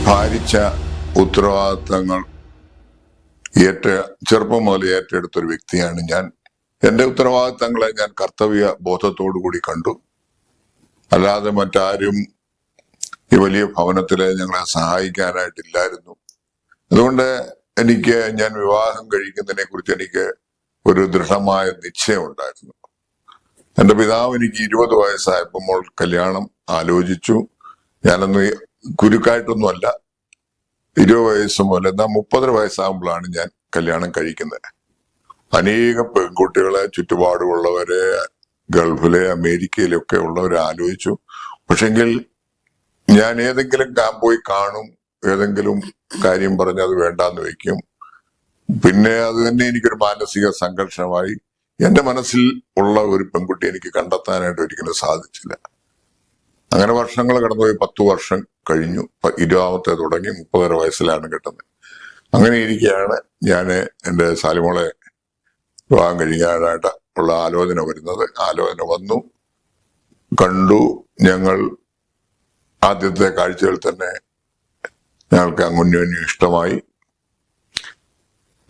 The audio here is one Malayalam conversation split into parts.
ഭാരിച്ച ഉത്തരവാദിത്തങ്ങൾ ചെറുപ്പം മുതൽ ഏറ്റെടുത്തൊരു വ്യക്തിയാണ് ഞാൻ. എന്റെ ഉത്തരവാദിത്തങ്ങളെ ഞാൻ കർത്തവ്യ ബോധത്തോടു കൂടി കണ്ടു. അല്ലാതെ മറ്റാരും ഈ വലിയ ഭവനത്തിലെ ഞങ്ങളെ സഹായിക്കാനായിട്ടില്ലായിരുന്നു. അതുകൊണ്ട് ഞാൻ വിവാഹം കഴിക്കുന്നതിനെ കുറിച്ച് എനിക്ക് ഒരു ദൃഢമായ നിശ്ചയം ഉണ്ടായിരുന്നു. എന്റെ പിതാവ് എനിക്ക് 20 വയസ്സായപ്പോൾ കല്യാണം ആലോചിച്ചു. ഞാനന്ന് കുരുക്കായിട്ടൊന്നുമല്ല, 20 വയസ്സ് മുതൽ എന്നാൽ 30 വയസ്സാകുമ്പോഴാണ് ഞാൻ കല്യാണം കഴിക്കുന്നത്. അനേകം പെൺകുട്ടികളെ ചുറ്റുപാടുമുള്ളവരെ ഗൾഫിലെ അമേരിക്കയിലൊക്കെ ഉള്ളവരെ ആലോചിച്ചു. പക്ഷെങ്കിൽ ഞാൻ ഏതെങ്കിലും പോയി കാണും, ഏതെങ്കിലും കാര്യം പറഞ്ഞ് അത് വേണ്ടാന്ന് വെക്കും. പിന്നെ അത് തന്നെ എനിക്കൊരു മാനസിക സംഘർഷമായി. എന്റെ മനസ്സിൽ ഉള്ള ഒരു പെൺകുട്ടി എനിക്ക് കണ്ടെത്താനായിട്ട് ഒരിക്കലും സാധിച്ചില്ല. അങ്ങനെ വർഷങ്ങൾ കടന്നുപോയി. 10 വർഷം കഴിഞ്ഞു. 20ാമത്തെ തുടങ്ങി 30 വയസ്സിലാണ് കിട്ടുന്നത്. അങ്ങനെ ഇരിക്കുകയാണ് ഞാൻ എന്റെ സാലിമോളെ വിവാഹം കഴിക്കാനായിട്ട് ഉള്ള ആലോചന വരുന്നത്. ആലോചന വന്നു, കണ്ടു. ഞങ്ങൾ ആദ്യത്തെ കാഴ്ചയിൽ തന്നെ ഞങ്ങൾക്ക് അന്യോന്യം ഇഷ്ടമായി.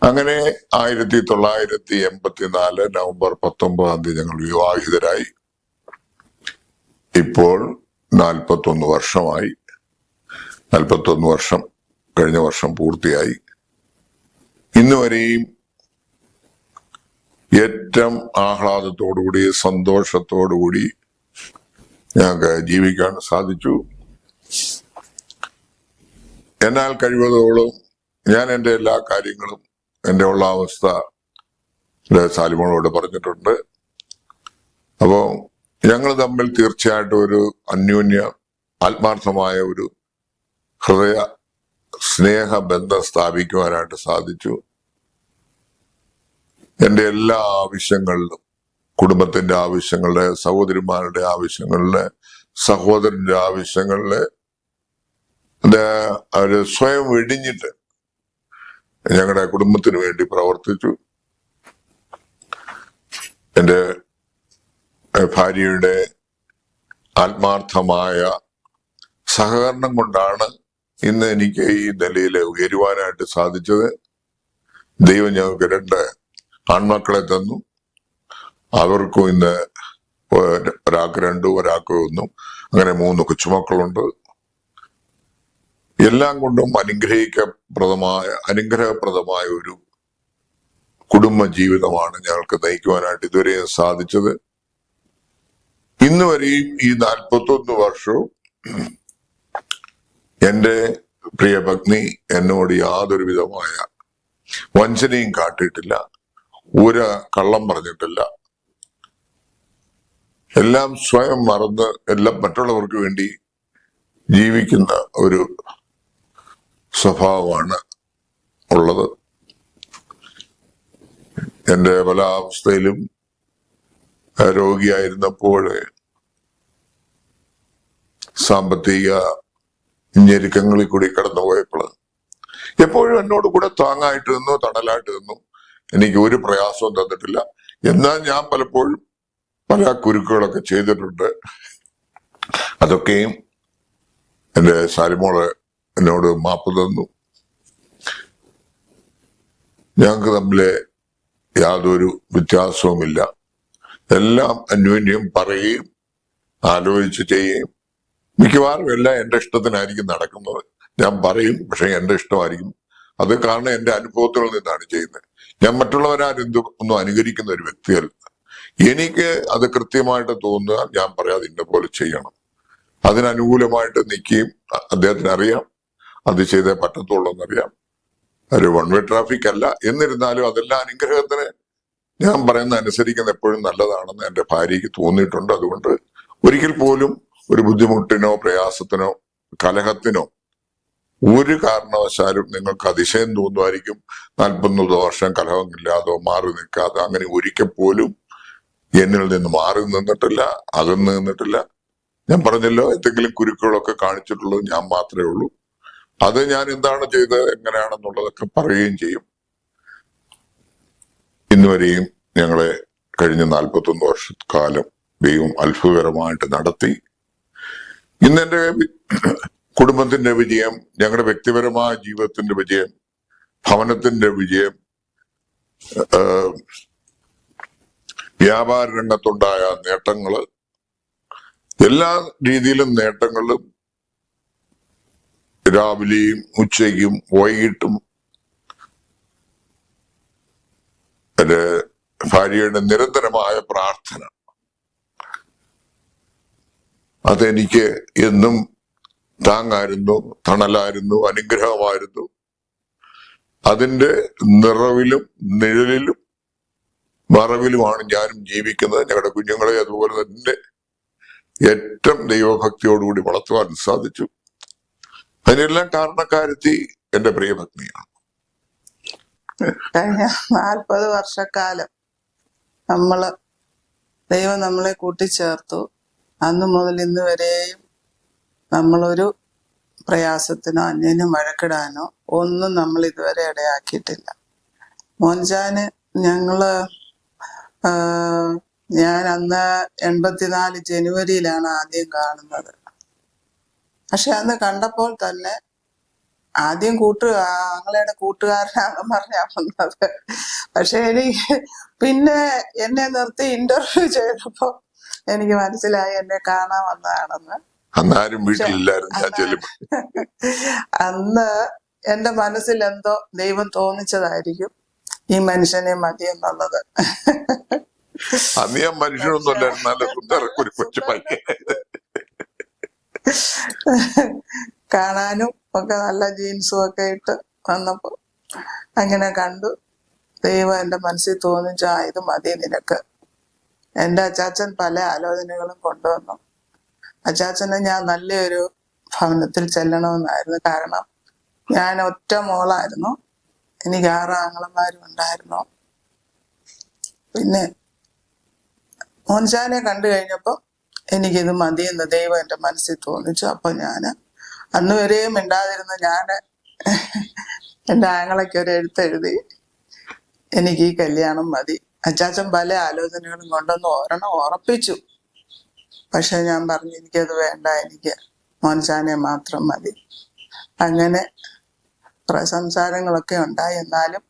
അങ്ങനെ 1984 നവംബർ 19 ഞങ്ങൾ വിവാഹിതരായി. ഇപ്പോൾ 41 വർഷമായി. 41 വർഷം കഴിഞ്ഞ വർഷം പൂർത്തിയായി. ഇന്ന് വരെയും ഏറ്റവും ആഹ്ലാദത്തോടുകൂടി സന്തോഷത്തോടുകൂടി ഞങ്ങൾക്ക് ജീവിക്കാൻ സാധിച്ചു. എന്നാൽ കഴിവതോളം ഞാൻ എൻ്റെ എല്ലാ കാര്യങ്ങളും എൻ്റെ ഉള്ള അവസ്ഥ സാലിമോളോട് പറഞ്ഞിട്ടുണ്ട്. അപ്പോ ഞങ്ങൾ തമ്മിൽ തീർച്ചയായിട്ടും ഒരു അന്യോന്യ ആത്മാർത്ഥമായ ഒരു ഹൃദയ സ്നേഹ ബന്ധം സ്ഥാപിക്കുവാനായിട്ട് സാധിച്ചു. എൻ്റെ എല്ലാ ആവശ്യങ്ങളിലും, കുടുംബത്തിന്റെ ആവശ്യങ്ങളിലെ, സഹോദരിമാരുടെ ആവശ്യങ്ങളിലെ, സഹോദരന്റെ ആവശ്യങ്ങളിലെ അവര് സ്വയം വെടിഞ്ഞിട്ട് ഞങ്ങളുടെ കുടുംബത്തിന് വേണ്ടി പ്രവർത്തിച്ചു. എൻ്റെ ഭാര്യയുടെ ആത്മാർത്ഥമായ സഹകരണം കൊണ്ടാണ് ഇന്ന് എനിക്ക് ഈ നിലയിൽ ഉയരുവാനായിട്ട് സാധിച്ചത്. ദൈവം ഞങ്ങൾക്ക് 2 ആൺമക്കളെ തന്നു. അവർക്കും ഇന്ന് ഒരാൾക്ക് 2, ഒരാൾക്ക് 1, അങ്ങനെ 3 കൊച്ചുമക്കളുണ്ട്. എല്ലാം കൊണ്ടും അനുഗ്രഹപ്രദമായ ഒരു കുടുംബ ജീവിതമാണ് ഞങ്ങൾക്ക് നയിക്കുവാനായിട്ട് ഇതുവരെ സാധിച്ചത്. ഇന്ന് വരെയും ഈ 41 വർഷവും എന്റെ പ്രിയ പത്നി എന്നോട് യാതൊരു വിധമായ വഞ്ചനയും കാട്ടിയിട്ടില്ല, ഒരു കള്ളം പറഞ്ഞിട്ടില്ല. എല്ലാം സ്വയം മറന്ന് എല്ലാം മറ്റുള്ളവർക്ക് വേണ്ടി ജീവിക്കുന്ന ഒരു സ്വഭാവമാണ് ഉള്ളത്. എന്റെ പല അവസ്ഥയിലും രോഗിയായിരുന്നപ്പോൾ സാമ്പത്തിക ഞെരുക്കങ്ങളിൽ കൂടി കടന്നുപോയപ്പോൾ എപ്പോഴും എന്നോട് കൂടെ താങ്ങായിട്ട് നിന്നു, തണലായിട്ട് നിന്നു. എനിക്ക് ഒരു പ്രയാസവും തന്നിട്ടില്ല. എന്നാൽ ഞാൻ പലപ്പോഴും പല കുരുക്കുകളൊക്കെ ചെയ്തിട്ടുണ്ട്. അതൊക്കെയും എന്റെ സാലിമോള് എന്നോട് മാപ്പ് തന്നു. ഞങ്ങൾക്ക് തമ്മിലെ യാതൊരു വ്യത്യാസവുമില്ല. എല്ലാം അന്യോന്യം പറയുകയും ആലോചിച്ച് ചെയ്യുകയും, മിക്കവാറും എല്ലാം എന്റെ ഇഷ്ടത്തിനായിരിക്കും നടക്കുന്നത്. ഞാൻ പറയും, പക്ഷെ എന്റെ ഇഷ്ടമായിരിക്കും. അത് കാരണം എന്റെ അനുഭവത്തിൽ നിന്നാണ് ചെയ്യുന്നത്. ഞാൻ ഒന്നും അനുകരിക്കുന്ന ഒരു വ്യക്തിയല്ല. എനിക്ക് അത് കൃത്യമായിട്ട് തോന്നുക, ഞാൻ പറയാതെ ഇന്ന പോലെ ചെയ്യണം. അതിനനുകൂലമായിട്ട് നിൽക്കുകയും അദ്ദേഹത്തിന് അറിയാം അത് ചെയ്തേ പറ്റത്തുള്ളൂ എന്നറിയാം. ഒരു 1 വേ ട്രാഫിക് അല്ല. എന്നിരുന്നാലും അതെല്ലാം അനുഗ്രഹത്തിന് ഞാൻ പറയുന്ന അനുസരിക്കുന്ന എപ്പോഴും നല്ലതാണെന്ന് എന്റെ ഭാര്യയ്ക്ക് തോന്നിയിട്ടുണ്ട്. അതുകൊണ്ട് ഒരിക്കൽ പോലും ഒരു ബുദ്ധിമുട്ടിനോ പ്രയാസത്തിനോ കലഹത്തിനോ ഒരു കാരണവശാലും നിങ്ങൾക്ക് അതിശയം തോന്നുമായിരിക്കും. 40 വർഷം കലഹമില്ലാതോ മാറി നിൽക്കാതെ അങ്ങനെ ഒരിക്കൽ പോലും എന്നിൽ നിന്ന് മാറി നിന്നിട്ടില്ല, അകന്നു നിന്നിട്ടില്ല. ഞാൻ പറഞ്ഞല്ലോ, എന്തെങ്കിലും കുരുക്കുകളൊക്കെ കാണിച്ചിട്ടുള്ളത് ഞാൻ മാത്രമേ ഉള്ളൂ. അത് ഞാൻ എന്താണ് ചെയ്തത്, എങ്ങനെയാണെന്നുള്ളതൊക്കെ പറയുകയും ചെയ്യും. ഇന്നുവരെയും ഞങ്ങളെ കഴിഞ്ഞ 41 വർഷക്കാലം ദൈവം അത്ഭുതകരമായിട്ട് നടത്തി. ഇന്നെന്റെ കുടുംബത്തിന്റെ വിജയം, ഞങ്ങളുടെ വ്യക്തിപരമായ ജീവിതത്തിന്റെ വിജയം, ഭവനത്തിന്റെ വിജയം, വ്യാപാര രംഗത്തുണ്ടായ നേട്ടങ്ങള്, എല്ലാ രീതിയിലും നേട്ടങ്ങളും രാവിലെയും ഉച്ചയ്ക്കും വൈകിട്ടും എന്റെ ഭാര്യയുടെ നിരന്തരമായ പ്രാർത്ഥന അതെനിക്ക് എന്നും താങ്ങായിരുന്നു, തണലായിരുന്നു, അനുഗ്രഹമായിരുന്നു. അതിന്റെ നിറവിലും നിഴലിലും മറവിലുമാണ് ഞാനും ജീവിക്കുന്നത്. ഞങ്ങളുടെ കുഞ്ഞുങ്ങളെ അതുപോലെ തന്നെ ഏറ്റവും ദൈവഭക്തിയോടുകൂടി വളർത്തുവാൻ സാധിച്ചു. അതിനെല്ലാം കാരണക്കാരെത്തി എന്റെ പ്രിയഭക്തിയാണ്. കഴിഞ്ഞ 40 വർഷക്കാലം ദൈവം നമ്മളെ കൂട്ടിച്ചേർത്തു. അന്നു മുതൽ ഇന്ന് വരെയും നമ്മളൊരു പ്രയാസത്തിനോ അന്യനും വഴക്കിടാനോ ഒന്നും നമ്മൾ ഇതുവരെ ഇടയാക്കിയിട്ടില്ല. മോൻചാന് ഞാൻ അന്ന് 84 ജനുവരിയിലാണ് ആദ്യം കാണുന്നത്. പക്ഷെ അന്ന് കണ്ടപ്പോൾ തന്നെ ആദ്യം ആങ്ങളുടെ കൂട്ടുകാരനാണെന്ന് പറഞ്ഞാ വന്നത്. പക്ഷെ എനിക്ക് പിന്നെ എന്നെ നിർത്തി ഇന്റർവ്യൂ ചെയ്തപ്പോ എനിക്ക് മനസ്സിലായി എന്നെ കാണാൻ വന്നതാണെന്ന്. അന്നാരും വീട്ടിലില്ലായിരുന്നു. അന്ന് എന്റെ മനസ്സിൽ എന്തോ ദൈവം തോന്നിച്ചതായിരിക്കും ഈ മനുഷ്യനെ മതി എന്നുള്ളത്. അന്ന് ഞാൻ മനുഷ്യനൊന്നുമില്ലായിരുന്നു, കാണാനും ഒക്കെ നല്ല ജീൻസും ഒക്കെ ഇട്ട് വന്നപ്പോ അങ്ങനെ കണ്ടു. ദൈവം എന്റെ മനസ്സിൽ തോന്നിച്ച ഇത് മതി നിനക്ക്. എന്റെ അച്ചാച്ചൻ പല ആലോചനകളും കൊണ്ടുവന്നു. അച്ചാച്ചന് ഞാൻ നല്ലൊരു ഭവനത്തിൽ ചെല്ലണമെന്നായിരുന്നു. കാരണം ഞാൻ ഒറ്റ മോളായിരുന്നു, എനിക്ക് 6 ആങ്ങളമാരും ഉണ്ടായിരുന്നു. പിന്നെ മോൻചാനെ കണ്ടു കഴിഞ്ഞപ്പോ എനിക്കിത് മതിയെന്ന് ദൈവം എന്റെ മനസ്സിൽ തോന്നിച്ചു. അപ്പൊ അന്ന് വരെയും മിണ്ടാതിരുന്ന എന്റെ ആങ്ങളയ്ക്ക് ഒരു എഴുത്തെഴുതി, എനിക്ക് ഈ കല്യാണം മതി. അച്ചാച്ചൻ പല ആലോചനകളും കൊണ്ടൊന്ന് ഒരെണ്ണം ഉറപ്പിച്ചു. പക്ഷെ ഞാൻ പറഞ്ഞു എനിക്കത് വേണ്ട, എനിക്ക് മോൻചാനെ മാത്രം മതി. അങ്ങനെ കുറെ സംസാരങ്ങളൊക്കെ ഉണ്ടായി. എന്നാലും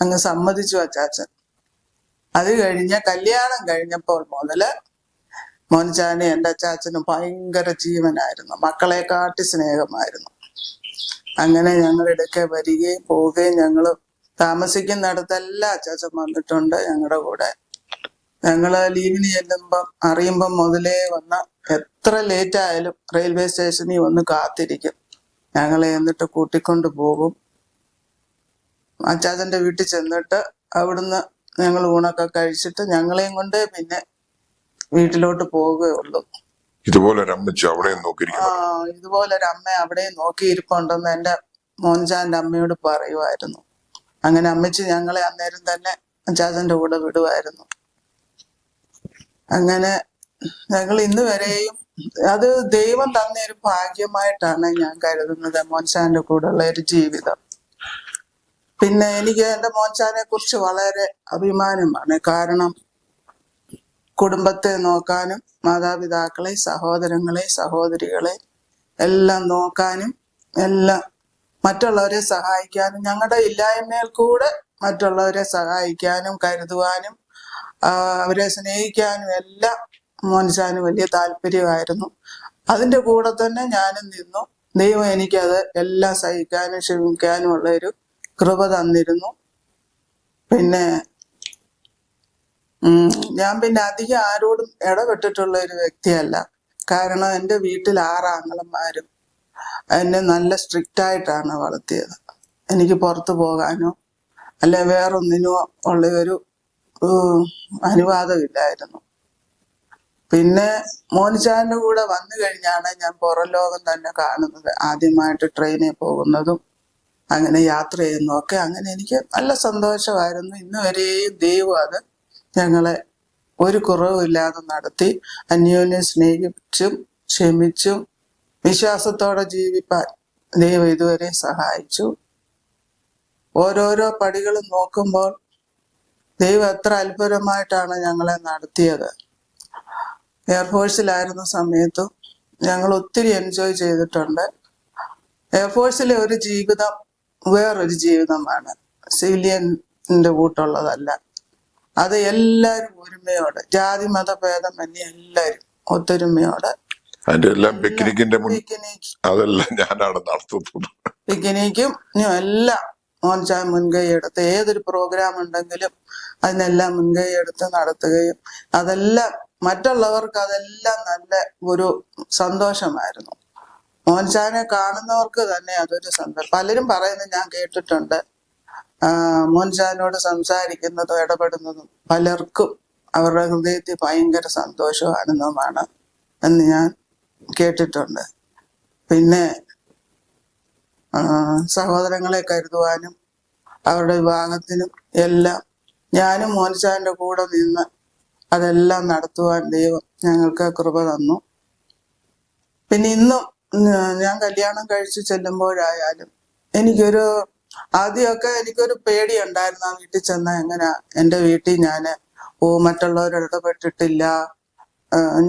അങ്ങ് സമ്മതിച്ചു അച്ചാച്ചൻ. അത് കല്യാണം കഴിഞ്ഞപ്പോൾ മുതല് മോൻചാനെ എൻ്റെ അച്ചാച്ചന് ഭയങ്കര ജീവനായിരുന്നു, മക്കളെക്കാട്ടി സ്നേഹമായിരുന്നു. അങ്ങനെ ഞങ്ങളിടയ്ക്ക് വരികയും പോവുകയും, ഞങ്ങൾ താമസിക്കുന്നിടത്തെല്ലാം അച്ചാച്ചൻ വന്നിട്ടുണ്ട് ഞങ്ങളുടെ കൂടെ. ഞങ്ങള് ലീവിന് ചെല്ലുമ്പം അറിയുമ്പം മുതലേ എത്ര ലേറ്റ് ആയാലും റെയിൽവേ സ്റ്റേഷനിൽ വന്ന് കാത്തിരിക്കും. ഞങ്ങളെ എന്നിട്ട് കൂട്ടിക്കൊണ്ട് പോകും. അച്ചാച്ചന്റെ വീട്ടിൽ ചെന്നിട്ട് അവിടുന്ന് ഞങ്ങൾ ഊണൊക്കെ കഴിച്ചിട്ട് ഞങ്ങളെയും കൊണ്ട് പിന്നെ വീട്ടിലോട്ട് പോവുകയുള്ളൂ. ഇതുപോലൊരു അമ്മ അവിടെ നോക്കിയിരിപ്പുണ്ടെന്ന് എൻ്റെ മോൻചാന്റെ അമ്മയോട് പറയുമായിരുന്നു. അങ്ങനെ അമ്മച്ചി ഞങ്ങളെ അന്നേരം തന്നെ അച്ചാച്ചന്റെ കൂടെ വിടുമായിരുന്നു. അങ്ങനെ ഞങ്ങൾ ഇന്ന് വരെയും അത് ദൈവം തന്ന ഒരു ഭാഗ്യമായിട്ടാണ് ഞാൻ കരുതുന്നത്, മോൻചാന്റെ കൂടെയുള്ള ഒരു ജീവിതം. പിന്നെ എനിക്ക് എൻ്റെ മോൻചാനെ കുറിച്ച് വളരെ അഭിമാനമാണ്. കാരണം കുടുംബത്തെ നോക്കാനും മാതാപിതാക്കളെ, സഹോദരങ്ങളെ, സഹോദരികളെ എല്ലാം നോക്കാനും, എല്ലാം മറ്റുള്ളവരെ സഹായിക്കാനും, ഞങ്ങളുടെ ഇല്ലായ്മയിൽ കൂടെ മറ്റുള്ളവരെ സഹായിക്കാനും കരുതുവാനും അവരെ സ്നേഹിക്കാനും എല്ലാം മോൻചാന് വലിയ താല്പര്യമായിരുന്നു. അതിൻ്റെ കൂടെ തന്നെ ഞാനും നിന്നു. ദൈവം എനിക്കത് എല്ലാം സഹിക്കാനും ക്ഷമിക്കാനും ഉള്ളൊരു കൃപ തന്നിരുന്നു. പിന്നെ ഞാൻ അധികം ആരോടും ഇടപെട്ടിട്ടുള്ള ഒരു വ്യക്തിയല്ല. കാരണം എൻ്റെ വീട്ടിൽ 6 ആങ്ങളമാരും എന്നെ നല്ല സ്ട്രിക്റ്റ് ആയിട്ടാണ് വളർത്തിയത്. എനിക്ക് പുറത്തു പോകാനോ അല്ലെ വേറൊന്നിനോ ഉള്ള ഒരു അനുവാദമില്ലായിരുന്നു. പിന്നെ മോൻചാന്റെ കൂടെ വന്നു കഴിഞ്ഞാണ് ഞാൻ പുറം ലോകം തന്നെ കാണുന്നത്. ആദ്യമായിട്ട് ട്രെയിനിൽ പോകുന്നതും അങ്ങനെ യാത്ര ചെയ്യുന്നതൊക്കെ. അങ്ങനെ എനിക്ക് നല്ല സന്തോഷമായിരുന്നു. ഇന്ന് വരെയും ദൈവം അത് ഞങ്ങളെ ഒരു കുറവുമില്ലാതെ നടത്തി. അന്യോന്യം സ്നേഹിച്ചും ക്ഷമിച്ചും വിശ്വാസത്തോടെ ജീവിപ്പാൻ ദൈവം ഇതുവരെ സഹായിച്ചു. ഓരോരോ പടികളും നോക്കുമ്പോൾ ദൈവം എത്ര അത്ഭുതമായിട്ടാണ് ഞങ്ങളെ നടത്തിയത്. എയർഫോഴ്സിലായിരുന്ന സമയത്തും ഞങ്ങൾ ഒത്തിരി എൻജോയ് ചെയ്തിട്ടുണ്ട്. എയർഫോഴ്സിലെ ഒരു ജീവിതം വേറൊരു ജീവിതമാണ്, സിവിലിയൻ്റെ കൂട്ടുള്ളതല്ല. അത് എല്ലാവരും ഒരുമയോടെ, ജാതി മതഭേദമന്യേ എല്ലാവരും ഒത്തൊരുമയോടെ. അതിന്റെ എല്ലാം പിക്നിക്കിന്റെ പിക്നിക് അതെല്ലാം ഞാനാണ് നടത്തുന്നത്. പിക്നിക്കും എല്ലാം മോൻചാൻ മുൻകൈ എടുത്ത്, ഏതൊരു പ്രോഗ്രാം ഉണ്ടെങ്കിലും അതിനെല്ലാം മുൻകൈ എടുത്ത് നടത്തുകയും അതെല്ലാം മറ്റുള്ളവർക്ക് അതെല്ലാം നല്ല ഒരു സന്തോഷമായിരുന്നു. മോൻചാനെ കാണുന്നവർക്ക് തന്നെ അതൊരു സന്തോഷം. പലരും പറയുന്നത് ഞാൻ കേട്ടിട്ടുണ്ട്, മോൻചാനോട് സംസാരിക്കുന്നതും ഇടപെടുന്നതും പലർക്കും അവരുടെ ഹൃദയത്തിൽ ഭയങ്കര സന്തോഷമാണെന്നുമാണ് എന്ന് ഞാൻ കേട്ടിട്ടുണ്ട്. പിന്നെ സഹോദരങ്ങളെ കരുതുവാനും അവരുടെ വിവാഹത്തിനും എല്ലാം ഞാനും മോൻചാന്റെ കൂടെ നിന്ന് അതെല്ലാം നടത്തുവാൻ ദൈവം ഞങ്ങൾക്ക് കൃപ തന്നു. പിന്നെ ഇന്നും ഞാൻ കല്യാണം കഴിച്ച് ചെല്ലുമ്പോഴായാലും ആദ്യമൊക്കെ എനിക്കൊരു പേടിയുണ്ടായിരുന്നു, ആ വീട്ടിൽ ചെന്ന എങ്ങനെ എൻ്റെ വീട്ടിൽ ഞാൻ മറ്റുള്ളവരോട് ഇടപെട്ടിട്ടില്ല,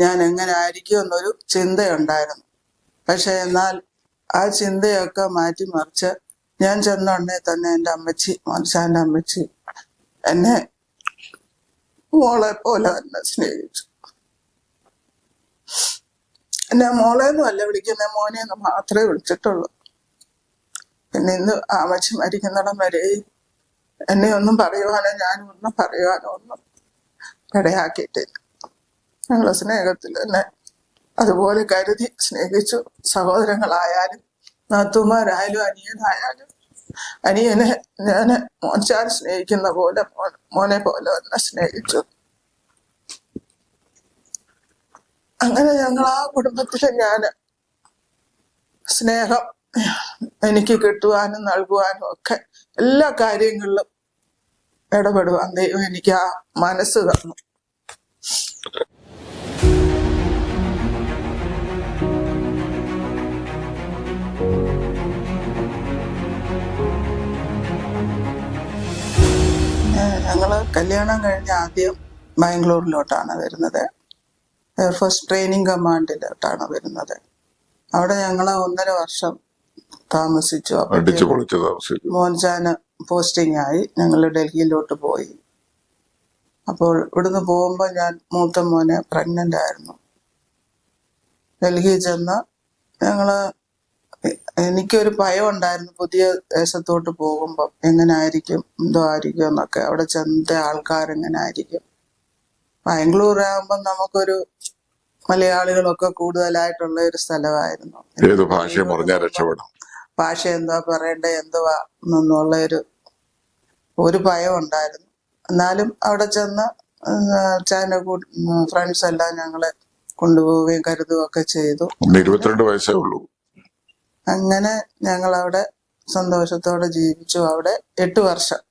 ഞാൻ എങ്ങനെ ആയിരിക്കും എന്നൊരു ചിന്തയുണ്ടായിരുന്നു. പക്ഷെ എന്നാൽ ആ ചിന്തയൊക്കെ മാറ്റിമറിച്ച് ഞാൻ ചെന്ന ഉടനെ തന്നെ എൻ്റെ അമ്മച്ചി, മോൻചാന്റെ അമ്മച്ചി എന്നെ മോളെ പോലെ തന്നെ സ്നേഹിച്ചു. എന്നെ മോളെന്നും അല്ല വിളിക്കുന്ന, മോനെ എന്ന് മാത്രമേ വിളിച്ചിട്ടുള്ളൂ. പിന്നെ ഇന്ന് അമ്മച്ചി മരിക്കുന്നിടം വരെ എന്നെ ഒന്നും പറയുവാനോ ഞാനും ഒന്നും പറയുവാനോ ഒന്നും ഇടയാക്കിയിട്ടില്ല. ഞങ്ങളെ സ്നേഹത്തിൽ തന്നെ അതുപോലെ കരുതി സ്നേഹിച്ചു. സഹോദരങ്ങളായാലും നാത്തൂമാരായാലും അനിയനായാലും, അനിയനെ ഞാൻ മോൻചാൻ സ്നേഹിക്കുന്ന പോലെ മോനെ പോലെ തന്നെ സ്നേഹിച്ചു. അങ്ങനെ ഞങ്ങൾ ആ കുടുംബത്തില് ഞാൻ സ്നേഹം എനിക്ക് കിട്ടുവാനും നൽകുവാനും ഒക്കെ എല്ലാ കാര്യങ്ങളിലും ഇടപെടുവാൻ ദൈവം എനിക്ക് ആ മനസ്സ് തന്നു. ഞങ്ങള് കല്യാണം കഴിഞ്ഞ് ആദ്യം ബാംഗ്ലൂരിലോട്ടാണ് വരുന്നത്. എയർഫോഴ്സ് ട്രെയിനിങ് കമാൻഡിലോട്ടാണ് വരുന്നത്. അവിടെ ഞങ്ങൾ 1.5 വർഷം താമസിച്ചു. മോൻചാന് പോസ്റ്റിംഗ് ആയി, ഞങ്ങൾ ഡൽഹിയിലോട്ട് പോയി. അപ്പോൾ ഇവിടുന്ന് പോകുമ്പോൾ ഞാൻ മൂത്ത മോനെ പ്രഗ്നന്റ് ആയിരുന്നു. ഡൽഹി ചെന്ന് എനിക്കൊരു ഭയം ഉണ്ടായിരുന്നു, പുതിയ ദേശത്തോട്ട് പോകുമ്പോൾ എങ്ങനെ ആയിരിക്കും, എന്തോ ആയിരിക്കും എന്നൊക്കെ. അവിടെ ചെന്ന ആൾക്കാരെങ്ങനെ ആയിരിക്കും. ബാംഗ്ലൂർ ആകുമ്പം നമുക്കൊരു മലയാളികളൊക്കെ കൂടുതലായിട്ടുള്ള ഒരു സ്ഥലമായിരുന്നു. ഭാഷ എന്താ പറയണ്ടേ, എന്തുവാ എന്നുള്ള ഒരു ഭയം ഉണ്ടായിരുന്നു. എന്നാലും അവിടെ ചെന്ന് ചാൻ്റെ ഫ്രണ്ട്സ് എല്ലാം ഞങ്ങളെ കൊണ്ടുപോവുകയും കരുതുകയൊക്കെ ചെയ്തു. 22 വയസ്സേ ഉള്ളൂ. അങ്ങനെ ഞങ്ങൾ അവിടെ സന്തോഷത്തോടെ ജീവിച്ചു. അവിടെ 8 വർഷം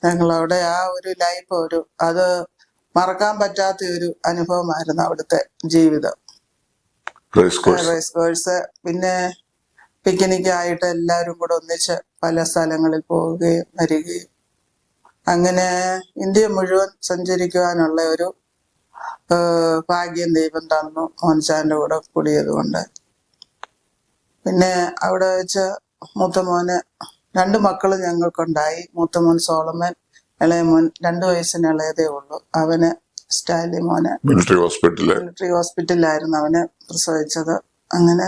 ഞങ്ങളവിടെ ആ ഒരു ലൈഫ് അത് മറക്കാൻ പറ്റാത്ത ഒരു അനുഭവമായിരുന്നു അവിടുത്തെ ജീവിതം. റേസ് കോഴ്സ്, പിന്നെ പിക്നിക്കായിട്ട് എല്ലാവരും കൂടെ ഒന്നിച്ച് പല സ്ഥലങ്ങളിൽ പോവുകയും വരികയും, അങ്ങനെ ഇന്ത്യ മുഴുവൻ സഞ്ചരിക്കുവാനുള്ള ഒരു ഭാഗ്യം ദൈവം തന്നു മോൻചാന്റെ കൂടെ കൂടിയത് കൊണ്ട്. പിന്നെ അവിടെ വെച്ച് മൂത്ത മോന് 2 മക്കള് ഞങ്ങൾക്കുണ്ടായി. മൂത്ത മോൻ സോളമൻ, ഇളയ മോൻ 2 വയസ്സിന് ഇളയതേ ഉള്ളൂ. അവന് സ്റ്റാലി മോന് മിലിറ്ററി ഹോസ്പിറ്റലിലായിരുന്നു അവനെ പ്രസവിച്ചത്. അങ്ങനെ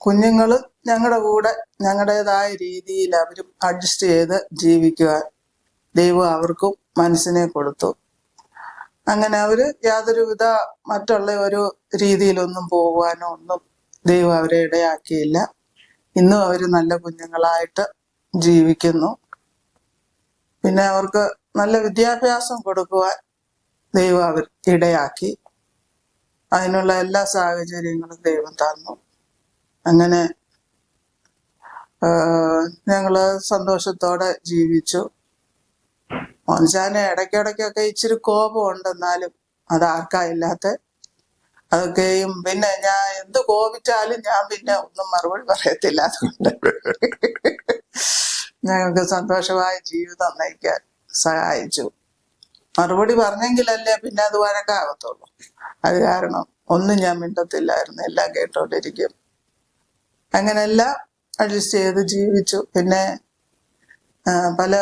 കുഞ്ഞുങ്ങള് ഞങ്ങളുടെ കൂടെ ഞങ്ങളുടേതായ രീതിയിൽ അവരും അഡ്ജസ്റ്റ് ചെയ്ത് ജീവിക്കുവാൻ ദൈവം അവർക്കും മനസ്സിനെ കൊടുത്തു. അങ്ങനെ അവര് യാതൊരുവിധ മറ്റുള്ള ഒരു രീതിയിലൊന്നും പോകുവാനോ ഒന്നും ദൈവം അവരെ ഇടയാക്കിയില്ല. ഇന്നും അവര് നല്ല കുഞ്ഞുങ്ങളായിട്ട് ജീവിക്കുന്നു. പിന്നെ അവർക്ക് നല്ല വിദ്യാഭ്യാസം കൊടുക്കുവാൻ ദൈവം അവർ ഇടയാക്കി. അതിനുള്ള എല്ലാ സാഹചര്യങ്ങളും ദൈവം തന്നു. അങ്ങനെ ഞങ്ങള് സന്തോഷത്തോടെ ജീവിച്ചു. മോൻചാന് ഇടയ്ക്കിടയ്ക്കൊക്കെ ഇച്ചിരി കോപമുണ്ടെന്നാലും അതാർക്കാ ഇല്ലാത്ത അതൊക്കെയും. പിന്നെ ഞാൻ എന്ത് കോപിച്ചാലും ഞാൻ പിന്നെ ഒന്നും മറുപടി പറയത്തില്ല. അതുകൊണ്ട് ഞങ്ങൾക്ക് സന്തോഷമായ ജീവിതം നയിക്കാൻ സഹായിച്ചു. മറുപടി പറഞ്ഞെങ്കിലല്ലേ പിന്നെ അത് വഴക്കാകത്തുള്ളൂ. അത് കാരണം ഒന്നും ഞാൻ മിണ്ടത്തില്ലായിരുന്നു, എല്ലാം കേട്ടോണ്ടിരിക്കും. അങ്ങനെ എല്ലാം അഡ്ജസ്റ്റ് ചെയ്ത് ജീവിച്ചു. പിന്നെ പല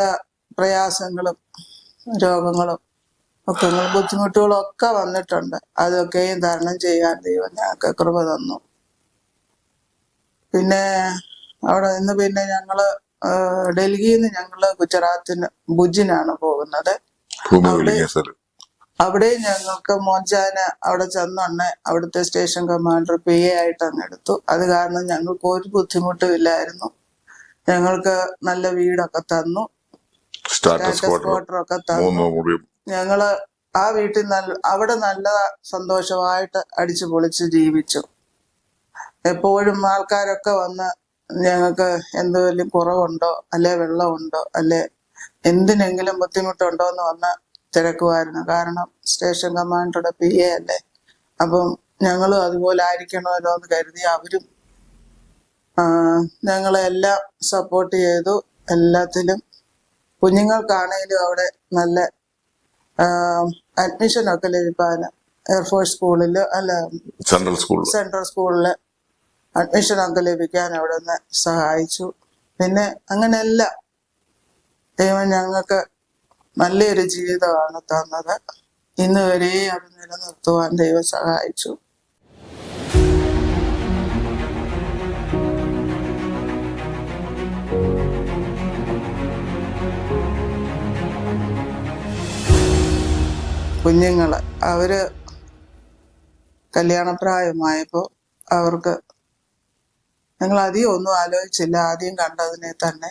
പ്രയാസങ്ങളും രോഗങ്ങളും ഒക്കെ ബുദ്ധിമുട്ടുകളും ഒക്കെ വന്നിട്ടുണ്ട്. അതൊക്കെയും തരണം ചെയ്യാൻ ദൈവം ഞങ്ങൾക്ക് കൃപ തന്നു. പിന്നെ അവിടെ നിന്ന് പിന്നെ ഞങ്ങള് ഡൽഹിയിൽ നിന്ന് ഞങ്ങള് ഗുജറാത്തിന് ഭുജിനാണ് പോകുന്നത്. അവിടെ ഞങ്ങൾക്ക് മോൻചാന് അവിടെ ചെന്നൊന്നെ അവിടുത്തെ സ്റ്റേഷൻ കമാൻഡർ PA ആയിട്ട് അങ്ങ് എടുത്തു. അത് കാരണം ഞങ്ങൾക്ക് ഒരു ബുദ്ധിമുട്ടും ഇല്ലായിരുന്നു. ഞങ്ങൾക്ക് നല്ല വീടൊക്കെ തന്നു, സ്റ്റാറ്റസ് ക്വാർട്ടറൊക്കെ തന്നു. ഞങ്ങള് ആ വീട്ടിൽ അവിടെ നല്ല സന്തോഷമായിട്ട് അടിച്ചു പൊളിച്ച് ജീവിച്ചു. എപ്പോഴും ആൾക്കാരൊക്കെ വന്ന് ഞങ്ങൾക്ക് എന്തെങ്കിലും കുറവുണ്ടോ, അല്ലെ വെള്ളമുണ്ടോ, അല്ലെ എന്തിനെങ്കിലും ബുദ്ധിമുട്ടുണ്ടോ എന്ന് വന്ന് തിരക്കുമായിരുന്നു. കാരണം സ്റ്റേഷൻ കമാൻഡറുടെ PA അല്ലേ. അപ്പം ഞങ്ങളും അതുപോലെ ആയിരിക്കണമല്ലോ എന്ന് കരുതി അവരും ഞങ്ങളെല്ലാം സപ്പോർട്ട് ചെയ്തു. എല്ലാത്തിലും കുഞ്ഞുങ്ങൾക്കാണേലും അവിടെ നല്ല അഡ്മിഷനൊക്കെ ലഭിക്കാൻ എയർഫോഴ്സ് സ്കൂളിൽ അല്ല സെൻട്രൽ സ്കൂളിൽ അഡ്മിഷനൊക്കെ ലഭിക്കാൻ അവിടെ നിന്ന് സഹായിച്ചു. പിന്നെ അങ്ങനെയെല്ലാം ദൈവം ഞങ്ങൾക്ക് നല്ലൊരു ജീവിതമാണ് തന്നത്. ഇന്ന് വരെ അത് നിലനിർത്തുവാൻ ദൈവം സഹായിച്ചു. കുഞ്ഞുങ്ങള് അവര് കല്യാണപ്രായമായപ്പോൾ അവർക്ക് ഞങ്ങൾ അധികം ഒന്നും ആലോചിച്ചില്ല. ആദ്യം കണ്ടതിനെ തന്നെ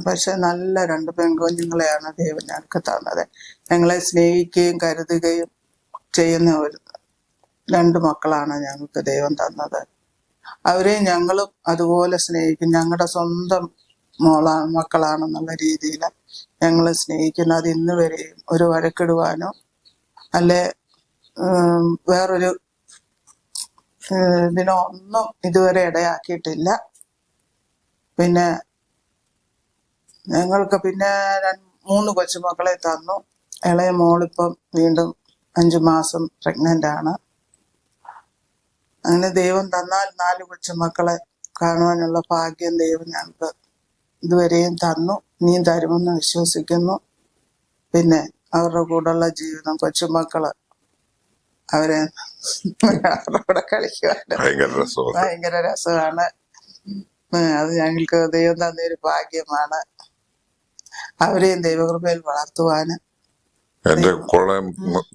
പക്ഷെ നല്ല 2 പെൺകുഞ്ഞുങ്ങളെയാണ് ദൈവം ഞങ്ങൾക്ക് തന്നത്. ഞങ്ങളെ സ്നേഹിക്കുകയും കരുതുകയും ചെയ്യുന്ന 2 മക്കളാണ് ഞങ്ങൾക്ക് ദൈവം തന്നത്. അവരെ ഞങ്ങളും അതുപോലെ സ്നേഹിക്കും. ഞങ്ങളുടെ സ്വന്തം മക്കളാണെന്നുള്ള രീതിയിൽ ഞങ്ങൾ സ്നേഹിക്കുന്നു. അത് ഇന്ന് വരെയും ഒരു വഴക്കിടുവാനോ അല്ലെ വേറൊരു ഇതിനോ ഒന്നും ഇതുവരെ ഇടയാക്കിയിട്ടില്ല. പിന്നെ ഞങ്ങൾക്ക് പിന്നെ 3 കൊച്ചുമക്കളെ തന്നു. ഇളയ മോളിപ്പം വീണ്ടും 5 മാസം പ്രഗ്നന്റ് ആണ്. അങ്ങനെ ദൈവം തന്നാൽ 4 കൊച്ചുമക്കളെ കാണുവാനുള്ള ഭാഗ്യം ദൈവം ഞങ്ങൾക്ക് ഇതുവരെയും തന്നു, ഇനിയും തരുമെന്ന് വിശ്വസിക്കുന്നു. പിന്നെ അവരുടെ കൂടെയുള്ള ജീവിതം, കൊച്ചുമക്കള് അവരെ അവരുടെ കൂടെ കളിക്കുവാനും ഭയങ്കര രസമാണ്. അത് ഞങ്ങൾക്ക് ദൈവം തന്നൊരു ഭാഗ്യമാണ്. അവരെയും ദൈവകൃപയിൽ വളർത്തുവാന്. എന്റെ